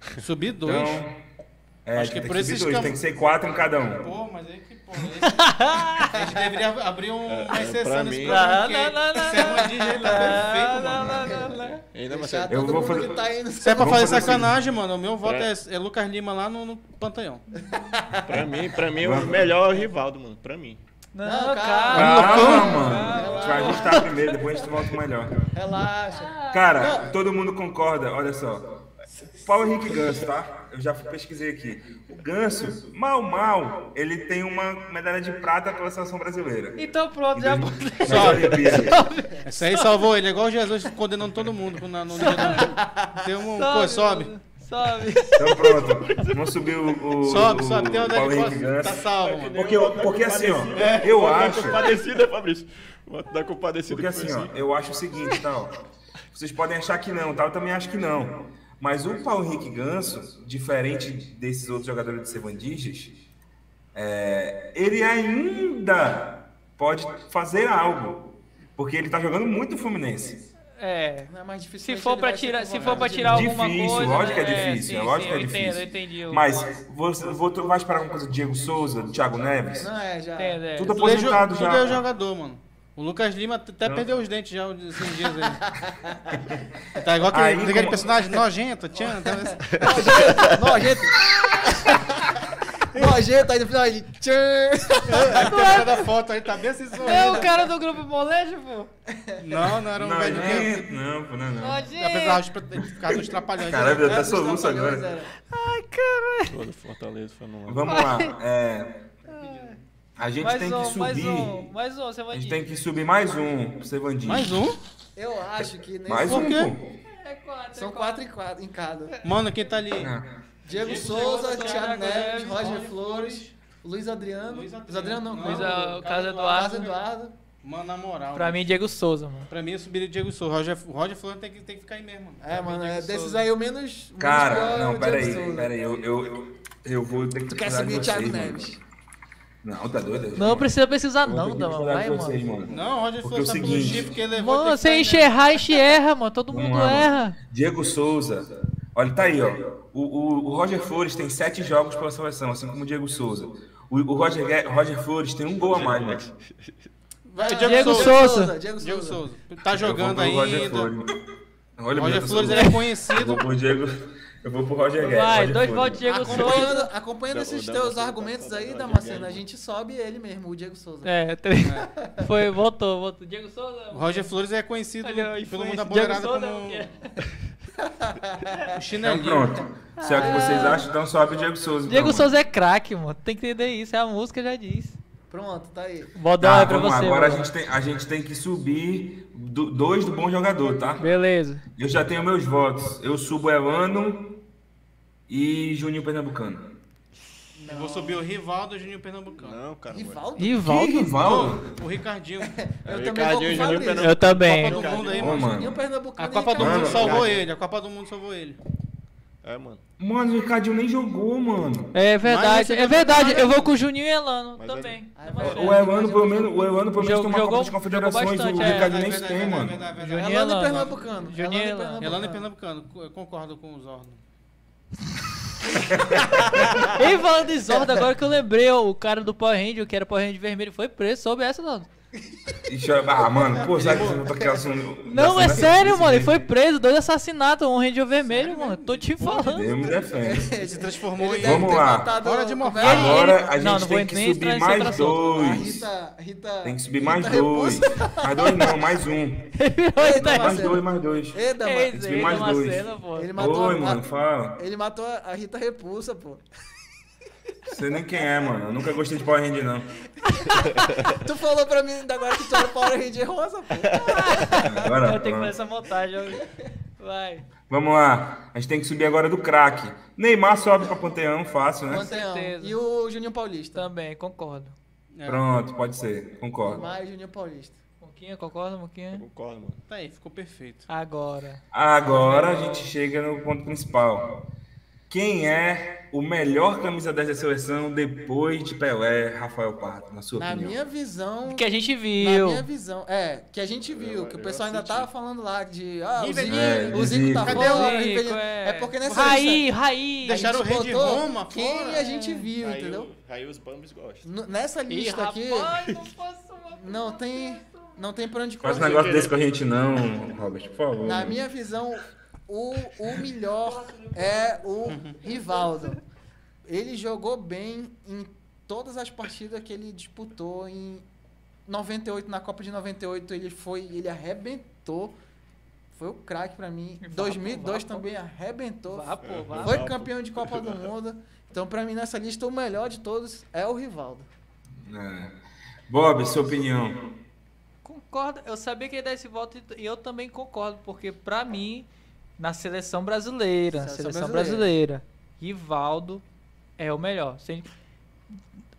ser. Subir 2. Então, Acho que tem por subir esses dois, cam- tem que ser 4 em cada um. Pô, mas aí que porra. A gente deveria abrir uma exceção pra nesse mim- programa. Não, Porque Servandinho ele tá perfeito, mano. Ainda, Deixar Marcelo. Eu todo vou mundo fazer- que tá indo. Se é pra Vamos fazer fazer sacanagem, mano, o meu voto é Lucas Lima lá no Pantanhão. Pra mim o melhor é o Rivaldo, mano. Pra mim. Não, Não, cara. Calma, mano. A gente vai ajustar primeiro, depois a gente volta o melhor. Relaxa. Cara, todo mundo concorda, olha só. Paulo Henrique Ganso, tá? Eu já pesquisei aqui. O Ganso, mal, ele tem uma medalha de prata pela seleção brasileira. Então pronto, já Nas Olimpíadas. Essa aí salvou ele, é igual Jesus condenando todo mundo no dia do... Tem pô, sobe. Sobe. Então pronto, vamos subir o Sobe, tem uma Paulo Henrique medalha de tá Ganso. salvo, mano. Porque assim, ó, eu acho... Compadecida, Fabrício. Voto da compadecida. Porque assim, ó, eu acho o seguinte, tal. Vocês podem achar que não, tá? Eu também acho que não. Mas o Paulo Henrique Ganso, diferente desses outros jogadores de Cervantes, ele ainda pode fazer algo. Porque ele tá jogando muito no Fluminense. É. Não é mais difícil. Se mas for ele pra vai ser tirar, se for convocado pra de tirar novo. alguma Difícil, coisa, lógico que é né? difícil, Sim, lógico sim, que é eu entendo, difícil. eu entendi. Mas tu vai esperar alguma coisa do Diego Souza, do Thiago Neves? Não, já. Entendo, é. Tudo Tudo é aposentado tudo é já. jogador, mano. O Lucas Lima até perdeu os dentes já esses dias aí. Tá igual Aí, aquele como- personagem nojento, tchan. Tá... Nojento. Nojento, aí no final ele. Tchan. Aí tem cada foto aí, tá bem assim É sorrindo. o cara do grupo molejo, pô. Não era um velho que... Não, pô, não. Apesar de ficar dos trapalhões. Caralho, eu até Dos soluço Trapalhões, agora. era. Ai, cara. Todo Fortaleza foi no Vamos lá. A gente tem que Mais subir. um, você A vai gente tem que subir mais um pro Cervantes. Mais um? Eu acho que nesse Mais Por um, quê? pô. são 4 em cada. Mano, quem tá ali? Diego Souza, Thiago Neves, Roger Flores, Luiz Adriano. Luiz Adriano não. Luiz não, Carlos Carlos Eduardo. Eduardo. Mano, na moral. Pra mim, Diego Souza, mano. Pra mim, eu subiria o Diego Souza. O Roger Flores tem que ficar aí mesmo. É, mano, Diego desses Souza. aí o menos. Cara, menos pior é não, o Diego Souza. peraí. Eu vou ter que Tu quer discordar subir o de Thiago vocês, Neves? mano. Não, tá doido? Não precisa precisar, Eu vou não, ter que Dama. discordar Vai, de vocês, mano. mano. Não, o Roger Porque Flores é o tá pelo seguinte- chifre que ele levou. Mano, tem que você ficar aí enxerrar, a gente erra, mano. Todo Vamos mundo lá, mano. erra. Diego Souza. Olha, tá aí, ó. O Roger Flores tem 7 jogos pela seleção, assim como o Diego Souza. O Roger Flores tem um gol a mais, né? Vai, Diego Souza. Diego Souza. Tá jogando Eu vou pro Roger ainda. Flores. Olha, O Roger meu, Flores eu ele é vou conhecido. pro Diego. Eu vou pro Roger Guedes. Vai, Roger 2 Flores. votos Diego Souza. Acompanhando esses Dá teus você argumentos tá aí, falando Damasceno, de a gente sobe ele mesmo, o Diego Souza. É, foi, voltou. Diego Souza. O Roger Flores é conhecido Olha, pelo mundo da Diego boleirada Souza como é o quê? o Então chinelinho. pronto. Se é o que vocês acham, então sobe o Diego Souza. Diego então, Souza é craque, mano. Tem que entender isso. A música já diz. Pronto, tá aí. Bodão Tá, é pra vamos lá. você. Agora mano. a gente tem que subir 2 do bom jogador, tá? Beleza. Eu já tenho meus votos. Eu subo Elano e Juninho Pernambucano. Eu vou subir o Rivaldo e o Juninho Pernambucano. Não, cara. Rivaldo? Que Rivaldo? rival? O Ricardinho. Eu também vou com o Fabrício. Eu também. Copa do Mundo aí, Ô, mano. mano. Juninho Pernambucano A Copa do e Mundo Mano, salvou cara. ele. A Copa do Mundo salvou ele. É, mano. Mano, o Ricardinho nem jogou, mano. É verdade, Mas esse é verdade. campeonato- Eu vou com o Juninho e Elano Mas também. O Elano, pelo menos, tem uma Jogou- Copa de Confederações. jogou bastante, O é. Ricardinho nem tem, mano. Juninho e Elano e Elano. Pernambucano. Juninho e Elano Elano. Elano e Pernambucano. Eu concordo com os órgãos. E falando de Zorda, agora que eu lembrei, ó, o cara do Power Ranger, que era Power Ranger vermelho, foi preso. Soube essa, não? Mano, pô, sabe que você não tá criando Não, é sério, mano. Ele foi preso. 2 assassinatos, um Ranger vermelho, mano. Tô te falando. Deus me defende. Ele se transformou em... Deve Vamos ter lá. matado Hora de como morrer. é? Agora a Não, gente não vou tem que nem subir entrar nesse mais outro assunto. A 2. Rita. Tem que subir Rita mais Repulsa. 2. Mais 2 não, mais 1. Eita, Mais Marcelo. 2, mais 2. Ei, Dama, Tem que subir mais 2. Ele matou Oi, a- mano, fala. Ele matou a Rita Repulsa, pô. Sei nem quem é, mano. Eu nunca gostei de Power Ranger, não. Tu falou pra mim ainda agora que tu era Power Ranger rosa, pô. Agora, Eu tenho que fazer vamos. essa montagem. Vai. Vamos lá. A gente tem que subir agora do craque. Neymar sobe pra Panteão, fácil, né? Panteão. certeza. E o Juninho Paulista. Também, concordo. Pronto, pode ser. Concordo. Mais Juninho Paulista. Moquinha, concorda, Moquinha? Concordo, mano. Tá aí, ficou perfeito. Agora. Agora a gente chega no ponto principal. Quem é o melhor camisa 10 da seleção depois de Pelé, Rafael Pato, na sua Na opinião? minha visão... Que a gente Na viu. minha visão, que a gente viu, que o pessoal ainda tava falando lá de... Ah, Rivelino. o Zico tá Cadê fora, o o Zico, Rivelino... é. É porque nessa Raí. Deixaram o a gente rei de botou Roma quem fora. a gente viu, entendeu? Aí os Bambis gostam. Nessa Ih, lista aqui, rapaz, não faço uma... não tem pra onde Faz um correr. negócio desse com a gente não, Robert, por favor. Na minha visão, o melhor é o Rivaldo. Ele jogou bem em todas as partidas que ele disputou. Em 98, na Copa de 98, ele arrebentou. Foi o craque pra mim. 2002 também arrebentou. Foi campeão de Copa do Mundo. Então, pra mim, nessa lista, o melhor de todos é o Rivaldo. Bob, sua opinião. Concordo. Eu sabia que ia dar esse voto e eu também concordo, porque pra mim, na seleção brasileira, Rivaldo é o melhor.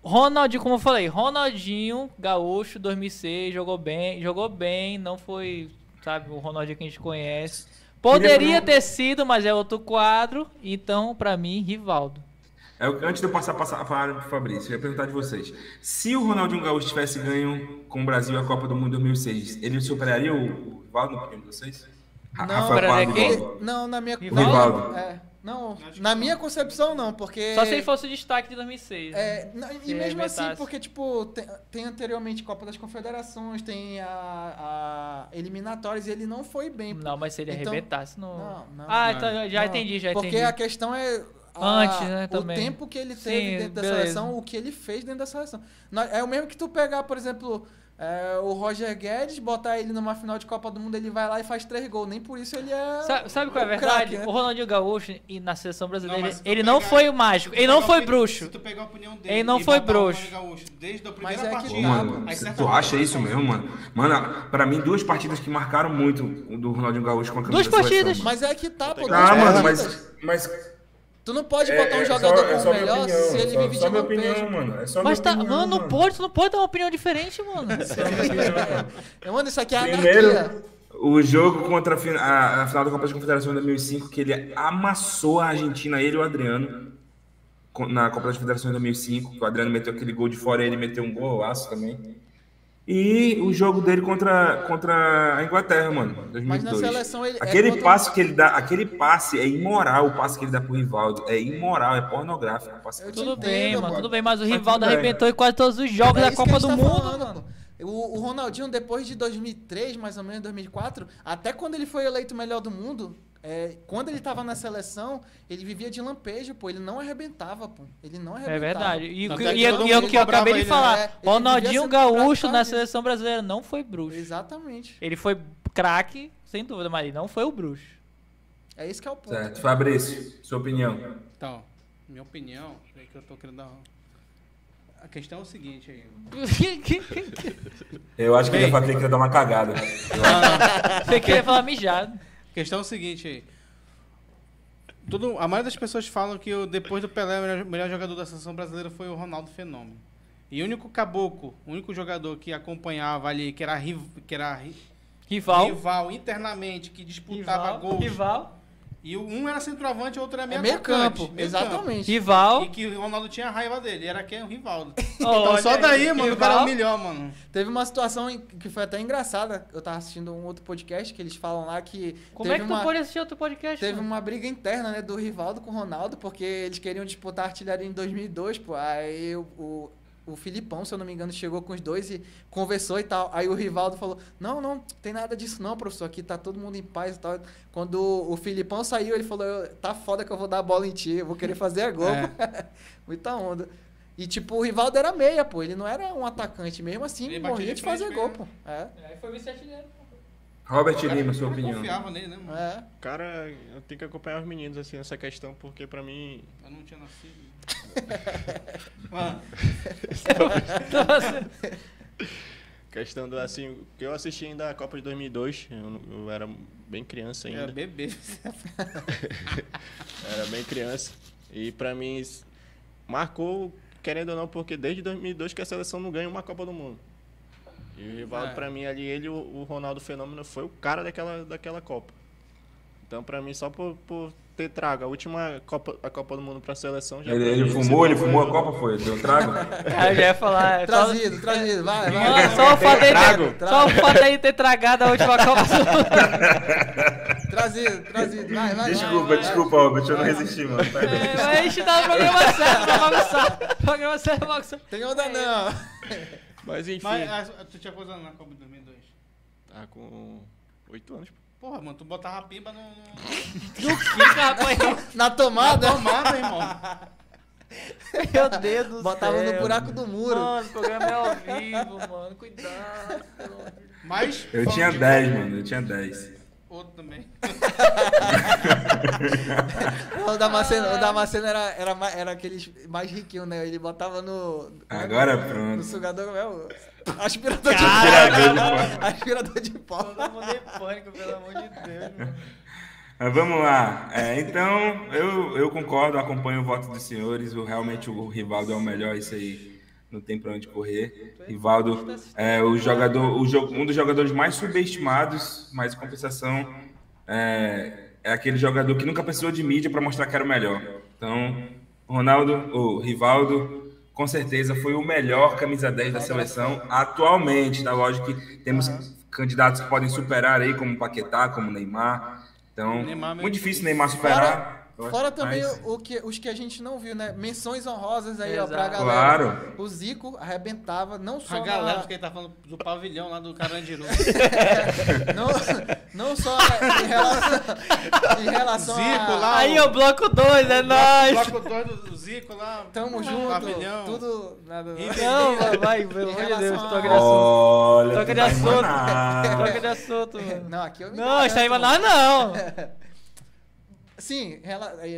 Ronaldinho, como eu falei, Ronaldinho, Gaúcho, 2006, jogou bem, não foi, sabe, o Ronaldinho que a gente conhece. Poderia ter sido, mas é outro quadro, então, pra mim, Rivaldo. Antes de eu passar a palavra pro Fabrício, eu ia perguntar de vocês. Se o Ronaldinho Gaúcho tivesse ganho com o Brasil a Copa do Mundo 2006, ele superaria o Rivaldo, no opinião de vocês? Não, na minha Rivaldo. Não, na minha concepção não, porque... Só se ele fosse o destaque de 2006. E mesmo assim, porque, tipo, tem anteriormente Copa das Confederações, tem a eliminatórias, e ele não foi bem. Não, mas se ele arrebentasse, não... Não. Então, já entendi. Porque a questão é... Antes, né, também. O tempo que ele teve dentro da seleção, o que ele fez dentro da seleção. É o mesmo que tu pegar, por exemplo... o Roger Guedes, botar ele numa final de Copa do Mundo, ele vai lá e faz 3 gols. Nem por isso ele é... Sabe qual é a verdade? Craque, né? O Ronaldinho Gaúcho, e na seleção brasileira, ele não foi o mágico. Ele não foi bruxo. Se tu pegar a opinião dele, ele não foi bruxo. Gaúcho, desde a primeira Mas é que partida. Mano, tu acha isso mesmo, mano? Mano, pra mim, 2 partidas que marcaram muito o do Ronaldinho Gaúcho com a camisa 2 da seleção, partidas. mano. Mas é que tá, pô. Ah, mano, partidas. mas Tu não pode botar um jogador como melhor se ele vive de só minha lampejo. opinião, mano. É só Mas minha tá, opinião, mano, não pode, tu não pode dar uma opinião diferente, mano. Mano, isso aqui é Primeiro, anarquia. o jogo contra a final da Copa das Confederações de 2005, que ele amassou a Argentina, ele e o Adriano, na Copa das Confederações de 2005, que o Adriano meteu aquele gol de fora e ele meteu um golaço também. E o jogo dele contra a Inglaterra, mano, 2002. Mas na seleção ele... Aquele passe que ele dá, aquele passe é imoral, o passe que ele dá pro Rivaldo. É imoral, é pornográfico. Tudo bem, mas o Rivaldo arrebentou em quase todos os jogos da isso Copa que a do gente tá Mundo, falando, mano. O Ronaldinho, depois de 2003, mais ou menos, 2004, até quando ele foi eleito o melhor do mundo, quando ele tava na seleção, ele vivia de lampejo, pô. Ele não arrebentava, pô. Ele não arrebentava. É verdade. E Não, o todo que eu mundo acabei de ele, falar, né? Ele Ronaldinho devia ser Gaúcho craque na disso. seleção brasileira não foi bruxo. Exatamente. Ele foi craque, sem dúvida, mas ele não foi o bruxo. É isso que é o ponto. Certo. Fabrício, sua opinião. Então, minha opinião, é que eu tô querendo dar... A questão é o seguinte aí. Eu acho que ele vai ter que dar uma cagada. Você queria falar mijado. A questão é o seguinte aí. A maioria das pessoas falam que depois do Pelé, o melhor jogador da seleção brasileira foi o Ronaldo Fenômeno. E o único caboclo, o único jogador que acompanhava ali, que era rival internamente, que disputava gols. Rival. E um era centroavante, o outro era meio Meio atacante. campo, exatamente. Rival. E que o Ronaldo tinha raiva dele. Era quem? O Rivaldo. Olha Então só daí, aí, mano, o cara é o rival. melhor, mano. Teve uma situação que foi até engraçada. Eu tava assistindo um outro podcast que eles falam lá que... Como teve é que tu uma... pode assistir outro podcast? Teve mano? uma briga interna, né, do Rivaldo com o Ronaldo, porque eles queriam disputar a artilharia em 2002, pô. Aí o Filipão, se eu não me engano, chegou com os dois e conversou e tal. Aí o Rivaldo falou, não tem nada disso não, professor, aqui tá todo mundo em paz e tal. Quando o Filipão saiu, ele falou, tá foda que eu vou dar a bola em ti, eu vou querer fazer a gol. Muita onda. E tipo, o Rivaldo era meia, pô, ele não era um atacante, mesmo assim, Ele morria batia de de frente fazer gol, mesmo. pô. Aí foi vice-artilheiro. Robert Lima, sua Eu opinião. confiava nele, né, mano? Cara, eu tenho que acompanhar os meninos assim nessa questão, porque pra mim. Eu não tinha nascido. Mano, Questão do assim, o que eu assisti ainda a Copa de 2002, eu era bem criança ainda. era bebê. Era bem criança. E pra mim marcou, querendo ou não, porque desde 2002 que a seleção não ganha uma Copa do Mundo. E o Rivaldo, pra mim, ali, o Ronaldo Fenômeno foi o cara daquela Copa. Então, pra mim, só por ter trago. A última Copa do Mundo pra seleção já Ele fumou a Copa, foi? Deu trago? Eu já ia falar. Trazido, vai. Mano, só o fato dele ter tragado a última Copa do Mundo. Trazido, vai. Desculpa, Robert, eu não resisti, mano. Mas a gente tá no programa certo pra bagunçar. Programa certo pra bagunçar. Tem onda não. Mas enfim. Mas tu tinha quantos anos na Copa de 2002? Tá com 8 anos. Porra, mano, tu botava a pimba no... Do que, rapaz? Na tomada? Tomada, irmão. Meu Deus do céu. Botava no buraco do muro. Mano, o programa é ao vivo, mano. Cuidado. Mas... Eu tinha 10, mano, eu tinha 10. Outro também. O Damasceno era aqueles mais riquinhos, né? Ele botava no... Agora No pronto. sugador, aspirador Aspirador de pó. Todo mundo em pânico, pelo amor de Deus, mano. Mas vamos lá. Então, eu concordo, acompanho o voto dos senhores. Realmente o Rivaldo é o melhor, isso aí não tem pra onde correr. Rivaldo é um dos jogadores mais subestimados, mas em compensação é aquele jogador que nunca precisou de mídia para mostrar que era o melhor. Então, o Rivaldo, com certeza foi o melhor camisa 10 da seleção atualmente. Tá? Lógico que temos candidatos que podem superar aí, como Paquetá, como Neymar. Então, Neymar muito difícil Neymar superar. Fora também mas... os que a gente não viu, né? Menções honrosas aí, ó, pra Exato. galera. Claro. O Zico arrebentava, não só A galera, porque ele tá falando do pavilhão lá do Carandiru. não só em relação Zico a... lá. Aí, o bloco 2, é nóis. Bloco 2 do Zico lá. Tamo junto, Pavilhão. tudo... Nada, Não, vai, pelo amor de relação Deus. a- Troca de assunto. Olha, Troca tu de tá assunto. enganado. Troca de assunto, mano. Não, aqui eu me Não, está aí, garanto, mas não. Sim,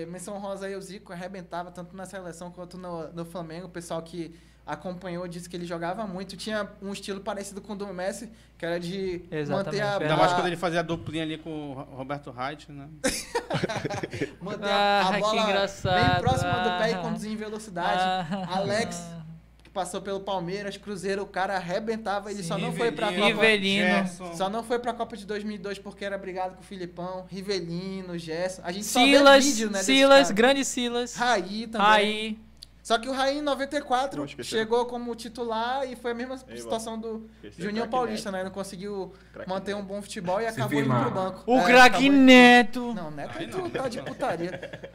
menção rosa aí, o Zico arrebentava tanto na seleção quanto no Flamengo. O pessoal que acompanhou disse que ele jogava muito. Tinha um estilo parecido com o do Messi, que era de Exatamente, manter a verdade. Ainda mais quando ele fazia a duplinha ali com o Roberto Reit, né? manter Ah, a que bola engraçado. bem próxima do pé e Ah. conduzir em velocidade. Alex, que passou pelo Palmeiras, Cruzeiro, o cara arrebentava. Ele só não foi pra Copa... Rivelino. Gerson. Só não foi pra Copa de 2002 porque era brigado com o Filipão, Rivelino, Gerson. A gente só vê Silas, vídeo, né, desses Silas, caras. grande Silas. Raí também. Aí. Só que o Raí em 94 Não, esqueci. chegou como titular e foi a mesma Ei, situação do Esqueci Juninho o craque Paulista, Neto. né? Não conseguiu Craque manter Neto. um bom futebol e acabou firmar. indo pro banco. O É, craque acabou- Neto. Não, Neto Aí tu não. tá de putaria.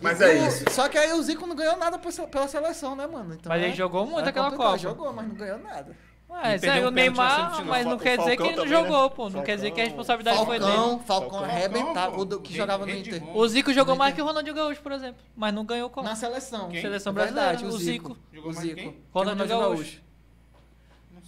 Mas E é o- isso. Só que aí o Zico não ganhou nada pela seleção, né, mano? Então, Mas ele jogou muito é aquela complicado. Copa. Jogou, mas não ganhou nada. Ué, E perdeu sério, o um pênalti na Neymar, semifinal. mas não O quer dizer que ele não Falcão jogou, também, pô. né? Não quer dizer que a responsabilidade foi dele. Falcão arrebentava. O que jogava no Inter. O Zico jogou No mais Inter. que o Ronaldinho Gaúcho, por exemplo. Mas não ganhou Copa. Na seleção. Quem? Seleção Verdade, brasileira. O Zico. Jogou O mais Zico. quem? Ronaldinho Gaúcho.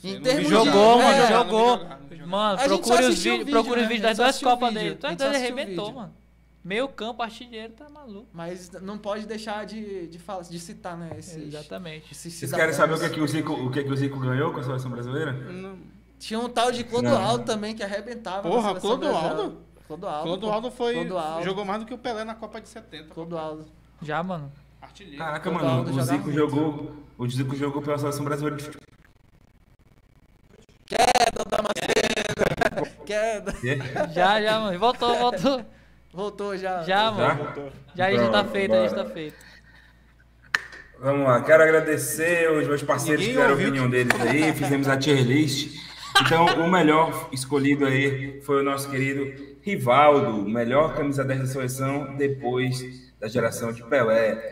sei, Em não termos vi de- Jogou, é, mano, não vi jogou. jogar, não vi jogar. Mano, A gente só procure os assistiu o vídeos, vídeo, procure os né? vídeos A das gente só duas assistiu o Copas vídeo. dele. Tu A é gente doido, só ele assistiu o arrebentou, vídeo. mano. Meio campo, artilheiro, tá maluco. Mas não pode deixar de citar, né? Exatamente. Vocês querem saber o que o Zico ganhou com a seleção brasileira? Não. Tinha um tal de Clodoaldo também que arrebentava. na Porra, seleção Clodoaldo? brasileira. Clodoaldo. Clodoaldo foi. Clodoaldo. Jogou mais do que o Pelé na Copa de 70. Clodoaldo. Já, mano. Artilheiro. Caraca, Clodoaldo mano, o jogava Zico jogou pela seleção brasileira de futebol. Queda. Já, mano. Voltou. Voltou já. Já, mano. Já a gente tá feito, a gente tá feito. Vamos lá, quero agradecer os meus parceiros Ninguém que deram a ouviu. opinião deles aí, fizemos a tier list. Então, o melhor escolhido aí foi o nosso querido Rivaldo, melhor camisa 10 da seleção depois da geração de Pelé.